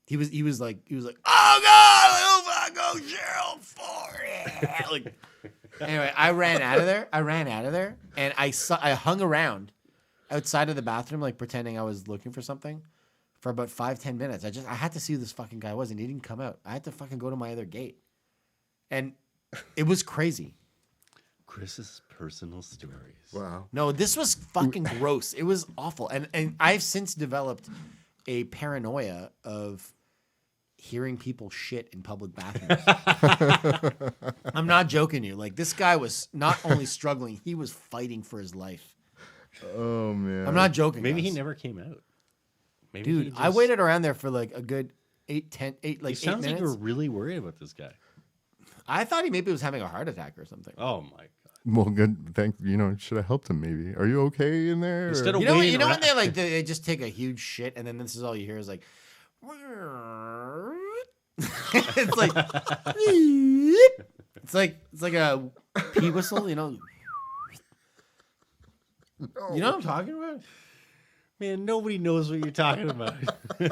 Speaker 1: He was like, oh God, oh Cheryl for it. Like, anyway, I ran out of there, and I hung around outside of the bathroom, like pretending I was looking for something, for about 5-10 minutes. I had to see who this fucking guy was, and he didn't come out. I had to fucking go to my other gate, and it was crazy.
Speaker 3: Chris's personal stories.
Speaker 2: Wow.
Speaker 1: No, this was fucking gross. It was awful, and I've since developed a paranoia of hearing people shit in public bathrooms. I'm not joking you. Like, this guy was not only struggling, he was fighting for his life.
Speaker 2: Oh man.
Speaker 1: I'm not joking.
Speaker 3: Maybe he
Speaker 1: guys.
Speaker 3: never came out. Maybe
Speaker 1: Dude,
Speaker 3: he just,
Speaker 1: I waited around there for like a good 8
Speaker 3: It
Speaker 1: 8
Speaker 3: sounds like
Speaker 1: minutes.
Speaker 3: you're really worried about this guy.
Speaker 1: I thought he maybe was having a heart attack or something.
Speaker 3: Oh my God.
Speaker 2: Well, good. Should have helped him. Maybe. Are you okay in there?
Speaker 3: Instead
Speaker 2: or-
Speaker 3: of
Speaker 1: You know,
Speaker 3: waiting
Speaker 1: you know when
Speaker 3: around-
Speaker 1: they just take a huge shit, and then this is all you hear is like, it's like a pea whistle, you know. You know what I'm talking about?
Speaker 3: Man, nobody knows what you're talking about.
Speaker 2: My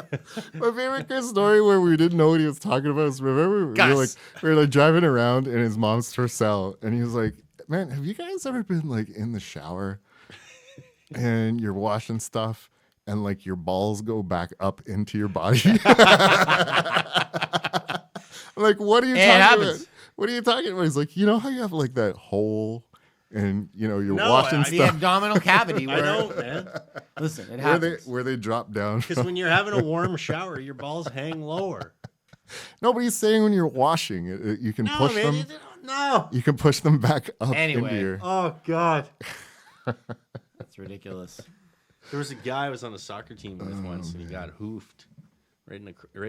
Speaker 2: favorite Chris story where we didn't know what he was talking about is remember
Speaker 1: Gus.
Speaker 2: we were like driving around in his mom's Tercel, and he was like, "Man, have you guys ever been like in the shower and you're washing stuff and like your balls go back up into your body?" I'm like, what are you
Speaker 1: It
Speaker 2: talking
Speaker 1: happens.
Speaker 2: about? What are you talking about? He's like, you know how you have like that hole and you're
Speaker 3: No,
Speaker 2: washing
Speaker 1: The
Speaker 2: stuff
Speaker 1: abdominal cavity.
Speaker 3: I
Speaker 1: Where,
Speaker 3: don't, man.
Speaker 1: Listen, it
Speaker 2: where
Speaker 1: happens.
Speaker 2: they drop down.
Speaker 3: Because when you're having a warm shower, your balls hang lower.
Speaker 2: Nobody's saying when you're washing you can push them.
Speaker 3: No.
Speaker 2: You can push them back up
Speaker 1: Anyway.
Speaker 2: into your.
Speaker 3: Oh God.
Speaker 1: That's ridiculous.
Speaker 3: There was a guy I was on a soccer team with once, and he got hoofed right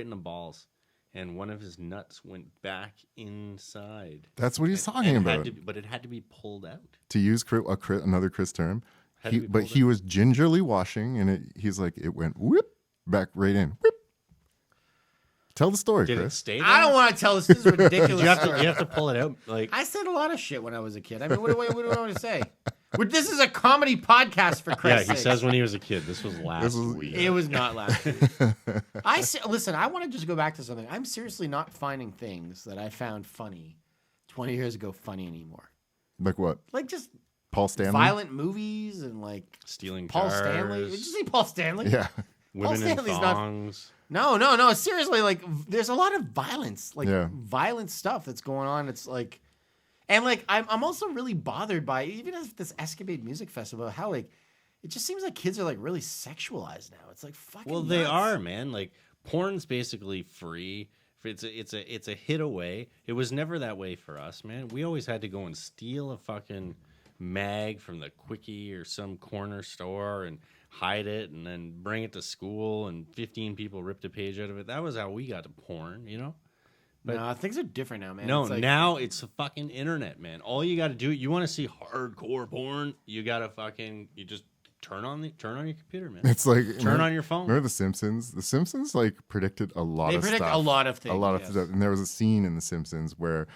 Speaker 3: in the balls, and one of his nuts went back inside.
Speaker 2: That's what he's talking
Speaker 3: And
Speaker 2: about.
Speaker 3: but it had to be pulled out.
Speaker 2: To use another Chris term,
Speaker 3: Had to be
Speaker 2: but
Speaker 3: pulled
Speaker 2: he
Speaker 3: out.
Speaker 2: was gingerly washing, and he's like, it went whoop back right in. Whoop. Tell the story,
Speaker 3: Did it
Speaker 2: Chris.
Speaker 3: stay there?
Speaker 1: I don't want to tell this. This is ridiculous.
Speaker 3: You have to pull it out. Like
Speaker 1: I said a lot of shit when I was a kid. I mean, what do I want to say? This is a comedy podcast for
Speaker 3: yeah,
Speaker 1: Christ's
Speaker 3: he
Speaker 1: sake.
Speaker 3: says when he was a kid. This was last
Speaker 2: was-
Speaker 3: week.
Speaker 1: It was not last week. Listen, I want to just go back to something. I'm seriously not finding things that I found funny 20 years ago funny anymore.
Speaker 2: Like what?
Speaker 1: Like just
Speaker 2: Paul Stanley?
Speaker 1: violent movies and like
Speaker 3: Stealing
Speaker 1: Paul
Speaker 3: cars.
Speaker 1: Stanley. Did you say Paul Stanley?
Speaker 2: Yeah.
Speaker 3: Women in
Speaker 1: Stanley's not-
Speaker 3: thongs.
Speaker 1: No. Seriously, like, there's a lot of violence, like
Speaker 2: Yeah.
Speaker 1: violent stuff that's going on. It's like, and like, I'm also really bothered by even at this Escapade Music Festival how like it just seems like kids are like really sexualized now. It's like fucking.
Speaker 3: Well, they
Speaker 1: nuts.
Speaker 3: are, man. Like porn's basically free. It's a hit away. It was never that way for us, man. We always had to go and steal a fucking mag from the Quickie or some corner store and hide it and then bring it to school and 15 people ripped a page out of it. That was how we got to porn, you know? But
Speaker 1: no, things are different now, man.
Speaker 3: no,
Speaker 1: It's like,
Speaker 3: now it's the fucking internet, man. All you got to do, you want to see hardcore porn, you got to fucking, you just turn on your computer, man.
Speaker 2: It's like
Speaker 3: Turn on your phone.
Speaker 2: Remember The Simpsons? The Simpsons like predicted a lot
Speaker 1: they
Speaker 2: of
Speaker 1: predict
Speaker 2: stuff.
Speaker 1: a lot of things.
Speaker 2: A lot of
Speaker 1: yes.
Speaker 2: stuff. And there was a scene in The Simpsons where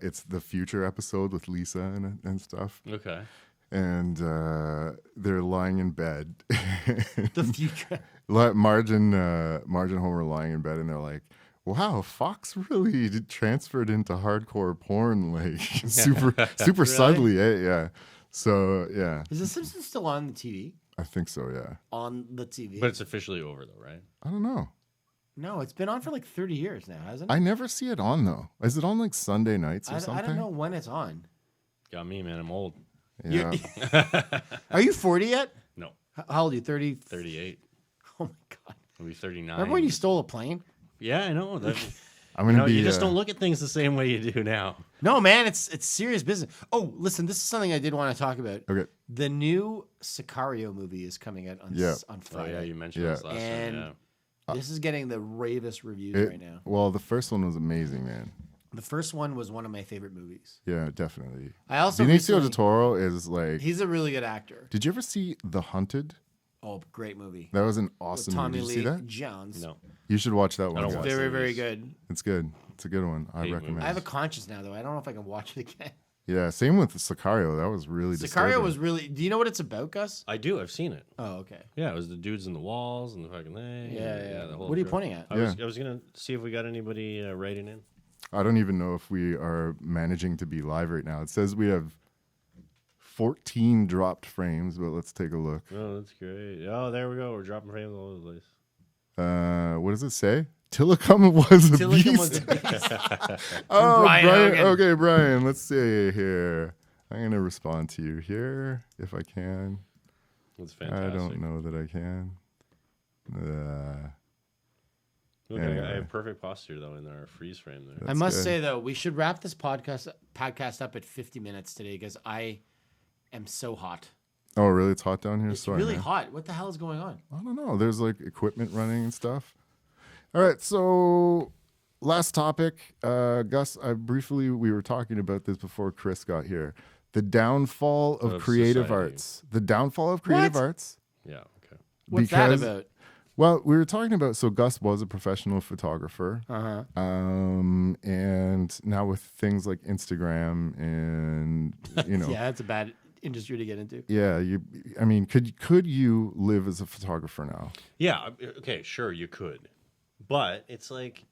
Speaker 2: it's the future episode with Lisa and stuff.
Speaker 3: Okay.
Speaker 2: And they're lying in bed.
Speaker 1: The future.
Speaker 2: Marge and Homer are lying in bed, and they're like, "Wow, Fox really transferred into hardcore porn, like super subtly, eh? Yeah." So yeah,
Speaker 1: Is The Simpsons still on the TV?
Speaker 2: I think so. Yeah,
Speaker 1: On the TV?
Speaker 3: But it's officially over, though, right?
Speaker 2: I don't know.
Speaker 1: no, it's been on for like 30 years now, hasn't it?
Speaker 2: I never see it on though. Is it on like Sunday nights or something?
Speaker 1: I don't know when it's on.
Speaker 3: Got me, man. I'm old.
Speaker 2: Yeah,
Speaker 1: Are you 40 yet?
Speaker 3: No,
Speaker 1: How old are you? 30?
Speaker 3: 38.
Speaker 1: Oh my God.
Speaker 3: I'll be 39.
Speaker 1: Remember when you stole a plane?
Speaker 3: Yeah, I know.
Speaker 2: I'm gonna be.
Speaker 3: You just don't look at things the same way you do now.
Speaker 1: No, man, it's serious business. Oh, listen, this is something I did want to talk about.
Speaker 2: Okay.
Speaker 1: The new Sicario movie is coming out on
Speaker 2: Yeah.
Speaker 1: on
Speaker 3: Oh,
Speaker 1: Friday.
Speaker 3: yeah, you mentioned
Speaker 2: Yeah.
Speaker 3: this last
Speaker 1: And
Speaker 3: time. Yeah.
Speaker 1: this is getting the ravest reviews
Speaker 2: It-
Speaker 1: right now.
Speaker 2: Well, the first one was amazing, man.
Speaker 1: The first one was one of my favorite movies.
Speaker 2: Yeah, definitely.
Speaker 1: I also
Speaker 2: Benicio
Speaker 1: recently-
Speaker 2: del Toro is like.
Speaker 1: He's a really good actor.
Speaker 2: Did you ever see The Hunted?
Speaker 1: Oh, great movie.
Speaker 2: That was an
Speaker 1: With
Speaker 2: awesome
Speaker 1: Tommy
Speaker 2: movie. Did you
Speaker 1: Lee
Speaker 2: see that?
Speaker 1: Jones.
Speaker 3: No.
Speaker 2: You should watch that one.
Speaker 3: don't
Speaker 2: guys.
Speaker 3: watch
Speaker 1: Very,
Speaker 3: those.
Speaker 1: very good.
Speaker 2: It's good. It's a good one. I
Speaker 3: Hate
Speaker 2: recommend.
Speaker 1: I have a
Speaker 2: it.
Speaker 1: conscience now, though. I don't know if I can watch it again.
Speaker 2: Yeah, same with Sicario. That was really
Speaker 1: Sicario
Speaker 2: disturbing.
Speaker 1: was really. Do you know what it's about, Gus?
Speaker 3: I do. I've seen it.
Speaker 1: Oh, okay.
Speaker 3: Yeah, it was the dudes in the walls and the fucking thing.
Speaker 1: Yeah.
Speaker 3: The whole
Speaker 1: What are you
Speaker 3: trip.
Speaker 1: pointing at?
Speaker 3: I was gonna see if we got anybody writing in.
Speaker 2: I don't even know if we are managing to be live right now. It says we have 14 dropped frames, but let's take a look.
Speaker 3: Oh, that's great. Oh, there we go. We're dropping frames all over the place.
Speaker 2: What does it say? Tillicum was a
Speaker 1: Tillicum
Speaker 2: beast.
Speaker 1: was a beast.
Speaker 2: Oh,
Speaker 1: Brian
Speaker 2: Brian.
Speaker 1: Hogan.
Speaker 2: Okay, Brian. Let's see here. I'm gonna respond to you here if I can.
Speaker 3: That's fantastic.
Speaker 2: I don't know that I can.
Speaker 3: Look,
Speaker 2: Anyway.
Speaker 3: I have perfect posture though in our freeze frame there.
Speaker 1: I must
Speaker 2: good.
Speaker 1: say though, we should wrap this podcast up at 50 minutes today because I am so hot.
Speaker 2: Oh, really? It's hot down here.
Speaker 1: It's
Speaker 2: Sorry,
Speaker 1: really
Speaker 2: man.
Speaker 1: hot. What the hell is going on?
Speaker 2: I don't know. There's like equipment running and stuff. All right. So last topic, Gus. We were talking about this before Chris got here. The downfall of
Speaker 3: Of
Speaker 2: creative
Speaker 3: society.
Speaker 2: arts. The downfall of creative
Speaker 1: What?
Speaker 2: arts.
Speaker 3: Yeah. Okay.
Speaker 1: What's that
Speaker 2: Because-
Speaker 1: about?
Speaker 2: Well, we were talking about. So Gus was a professional photographer.
Speaker 1: Uh-huh.
Speaker 2: And now with things like Instagram and
Speaker 1: Yeah, it's a bad industry to get into.
Speaker 2: I mean, could you live as a photographer now?
Speaker 3: Yeah. Okay. Sure, you could, but it's like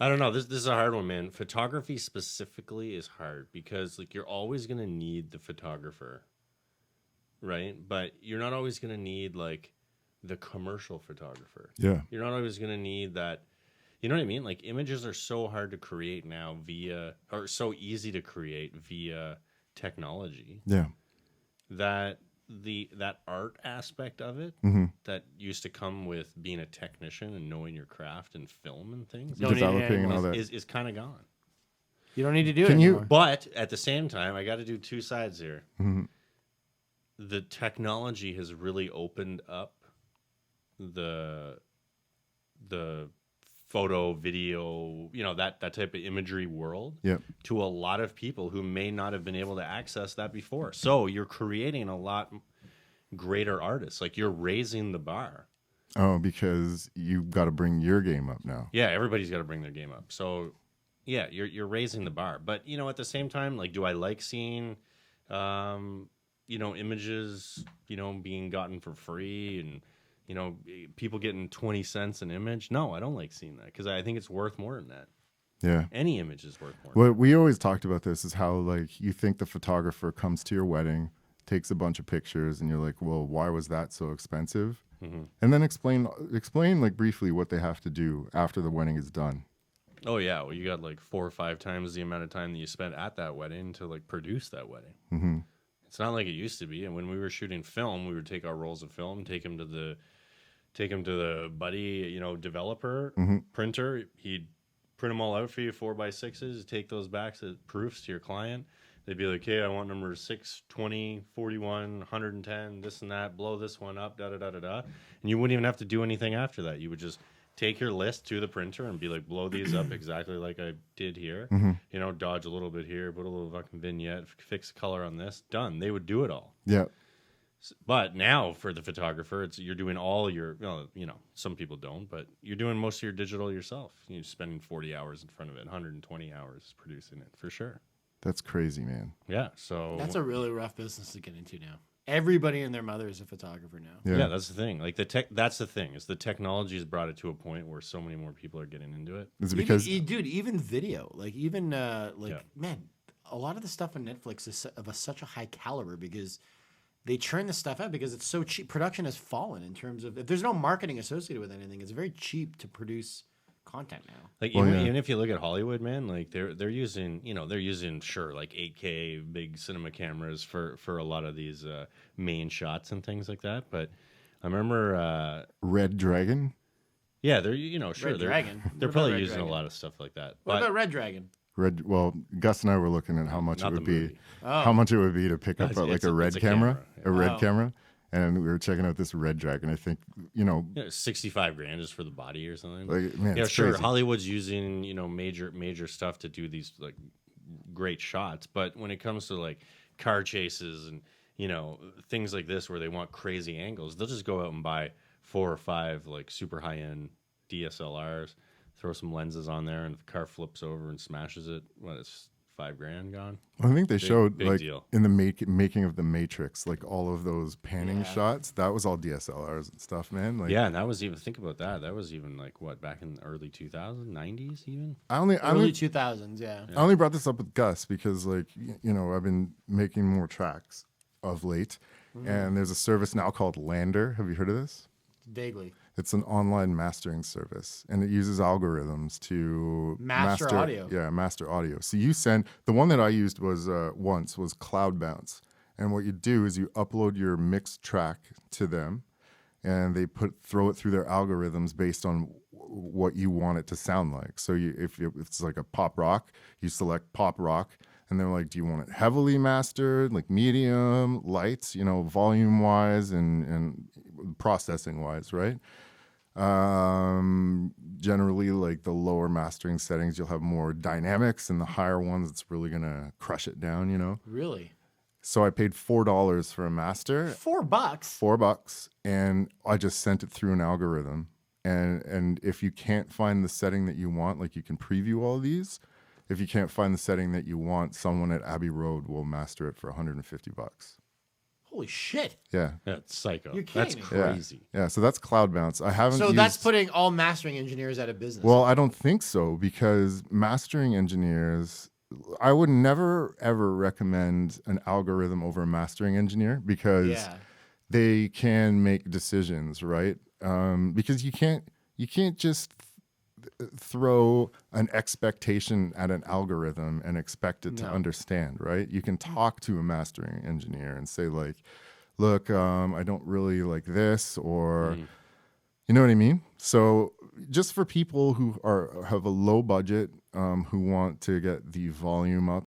Speaker 3: I don't know. This is a hard one, man. Photography specifically is hard because like you're always gonna need the photographer, right? But you're not always gonna need like the commercial photographer.
Speaker 2: Yeah.
Speaker 3: You're not always gonna need that. You know what I mean? Like images are so hard to create now or so easy to create via technology
Speaker 2: Yeah.
Speaker 3: that that art aspect of it
Speaker 2: Mm-hmm.
Speaker 3: that used to come with being a technician and knowing your craft and film and things
Speaker 1: Don't need it
Speaker 2: Developing and all
Speaker 1: anymore.
Speaker 2: that.
Speaker 3: is kind of gone.
Speaker 1: You don't need to do
Speaker 2: Can
Speaker 1: it
Speaker 2: you-
Speaker 1: anymore.
Speaker 3: But at the same time, I got to do two sides here.
Speaker 2: Mhm.
Speaker 3: The technology has really opened up the photo, video, that type of imagery world
Speaker 2: Yep.
Speaker 3: to a lot of people who may not have been able to access that before. So you're creating a lot greater artists. Like you're raising the bar.
Speaker 2: Oh, because you've got to bring your game up now.
Speaker 3: Yeah, everybody's got to bring their game up. So yeah, you're raising the bar. But at the same time, like, do I like seeing images, being gotten for free and people getting 20 cents an image? No, I don't like seeing that because I think it's worth more than that.
Speaker 2: Yeah.
Speaker 3: Any image is worth more.
Speaker 2: What we always talked about this is how like you think the photographer comes to your wedding, takes a bunch of pictures, and you're like, well, why was that so expensive?
Speaker 3: Mm-hmm.
Speaker 2: And then explain like briefly what they have to do after the wedding is done.
Speaker 3: Oh yeah, well you got like 4 or 5 times the amount of time that you spent at that wedding to like produce that wedding.
Speaker 2: Mm-hmm.
Speaker 3: It's not like it used to be. And when we were shooting film, we would take our rolls of film, take them to the buddy, developer, printer. He'd print them all out for you, 4x6s. Take those back as proofs to your client. They'd be like, "Hey, I want number 6, 20, 41, 110, this and that. Blow this one up, da da da da da." And you wouldn't even have to do anything after that. You would just take your list to the printer and be like, blow these up exactly like I did here. Dodge a little bit here, put a little fucking vignette, fix the color on this. Done. They would do it all.
Speaker 2: Yeah.
Speaker 3: But now for the photographer, you're doing all your, some people don't, but you're doing most of your digital yourself. You're spending 40 hours in front of it, 120 hours producing it for sure.
Speaker 2: That's crazy, man.
Speaker 3: Yeah. So
Speaker 1: that's a really rough business to get into now. Everybody and their mother is a photographer now.
Speaker 2: Yeah,
Speaker 3: that's the thing. Like that's the thing is the technology has brought it to a point where so many more people are getting into it.
Speaker 2: Is it because
Speaker 1: even video, man, a lot of the stuff on Netflix is of such a high caliber because they churn the stuff out because it's so cheap. Production has fallen in terms of if there's no marketing associated with anything, it's very cheap to produce content now.
Speaker 3: Like even if you look at Hollywood, man, like they're using sure like 8K big cinema cameras for a lot of these main shots and things like that. But I remember
Speaker 2: Red Dragon.
Speaker 3: Yeah, they're sure
Speaker 1: Red Dragon.
Speaker 3: They're probably using a lot of stuff like that.
Speaker 1: What about Red Dragon?
Speaker 2: Well, Gus and I were looking at how much it would be, how much it would be to pick up like a red camera, a red camera. And we were checking out this Red Dragon. I think,
Speaker 3: $65,000 just for the body or something.
Speaker 2: Like, man, it's
Speaker 3: sure.
Speaker 2: crazy.
Speaker 3: Hollywood's using, major stuff to do these like great shots. But when it comes to like car chases and, things like this where they want crazy angles, they'll just go out and buy 4 or 5 like super high end DSLRs, throw some lenses on there, and if the car flips over and smashes it, it's $5,000 gone.
Speaker 2: I think they showed
Speaker 3: big
Speaker 2: like
Speaker 3: deal.
Speaker 2: in the making of the Matrix, like all of those panning shots. That was all DSLRs and stuff, man. Like,
Speaker 3: yeah, and that was even think about that. That was even like what back in the early 2000s, 90s even.
Speaker 1: Early 2000s, yeah.
Speaker 2: I only brought this up with Gus because, like, I've been making more tracks of late, and there's a service now called Lander. Have you heard of this?
Speaker 1: Vaguely.
Speaker 2: It's an online mastering service, and it uses algorithms to
Speaker 1: master audio.
Speaker 2: Yeah, master audio. So you send the one that I used was Cloud Bounce, and what you do is you upload your mixed track to them, and they throw it through their algorithms based on what you want it to sound like. So if it's like a pop rock, you select pop rock, and they're like, do you want it heavily mastered, like medium, light, volume wise and processing wise, right? Generally, like the lower mastering settings, you'll have more dynamics, and the higher ones, it's really gonna crush it down,
Speaker 1: Really?
Speaker 2: So I paid $4 for a master.
Speaker 1: $4?
Speaker 2: $4, and I just sent it through an algorithm. And if you can't find the setting that you want, like you can preview all of these. If you can't find the setting that you want, someone at Abbey Road will master it for $150.
Speaker 1: Holy shit!
Speaker 2: Yeah,
Speaker 3: that's psycho.
Speaker 1: You're
Speaker 3: That's
Speaker 1: kidding.
Speaker 3: crazy.
Speaker 2: Yeah. So that's Cloud Bounce. I haven't.
Speaker 1: So that's putting all mastering engineers out of business.
Speaker 2: Well, I don't think so because mastering engineers, I would never ever recommend an algorithm over a mastering engineer because they can make decisions, right? Because you can't just throw an expectation at an algorithm and expect it to understand, right? You can talk to a mastering engineer and say like, look, I don't really like this, or you know what I mean? So just for people who have a low budget, who want to get the volume up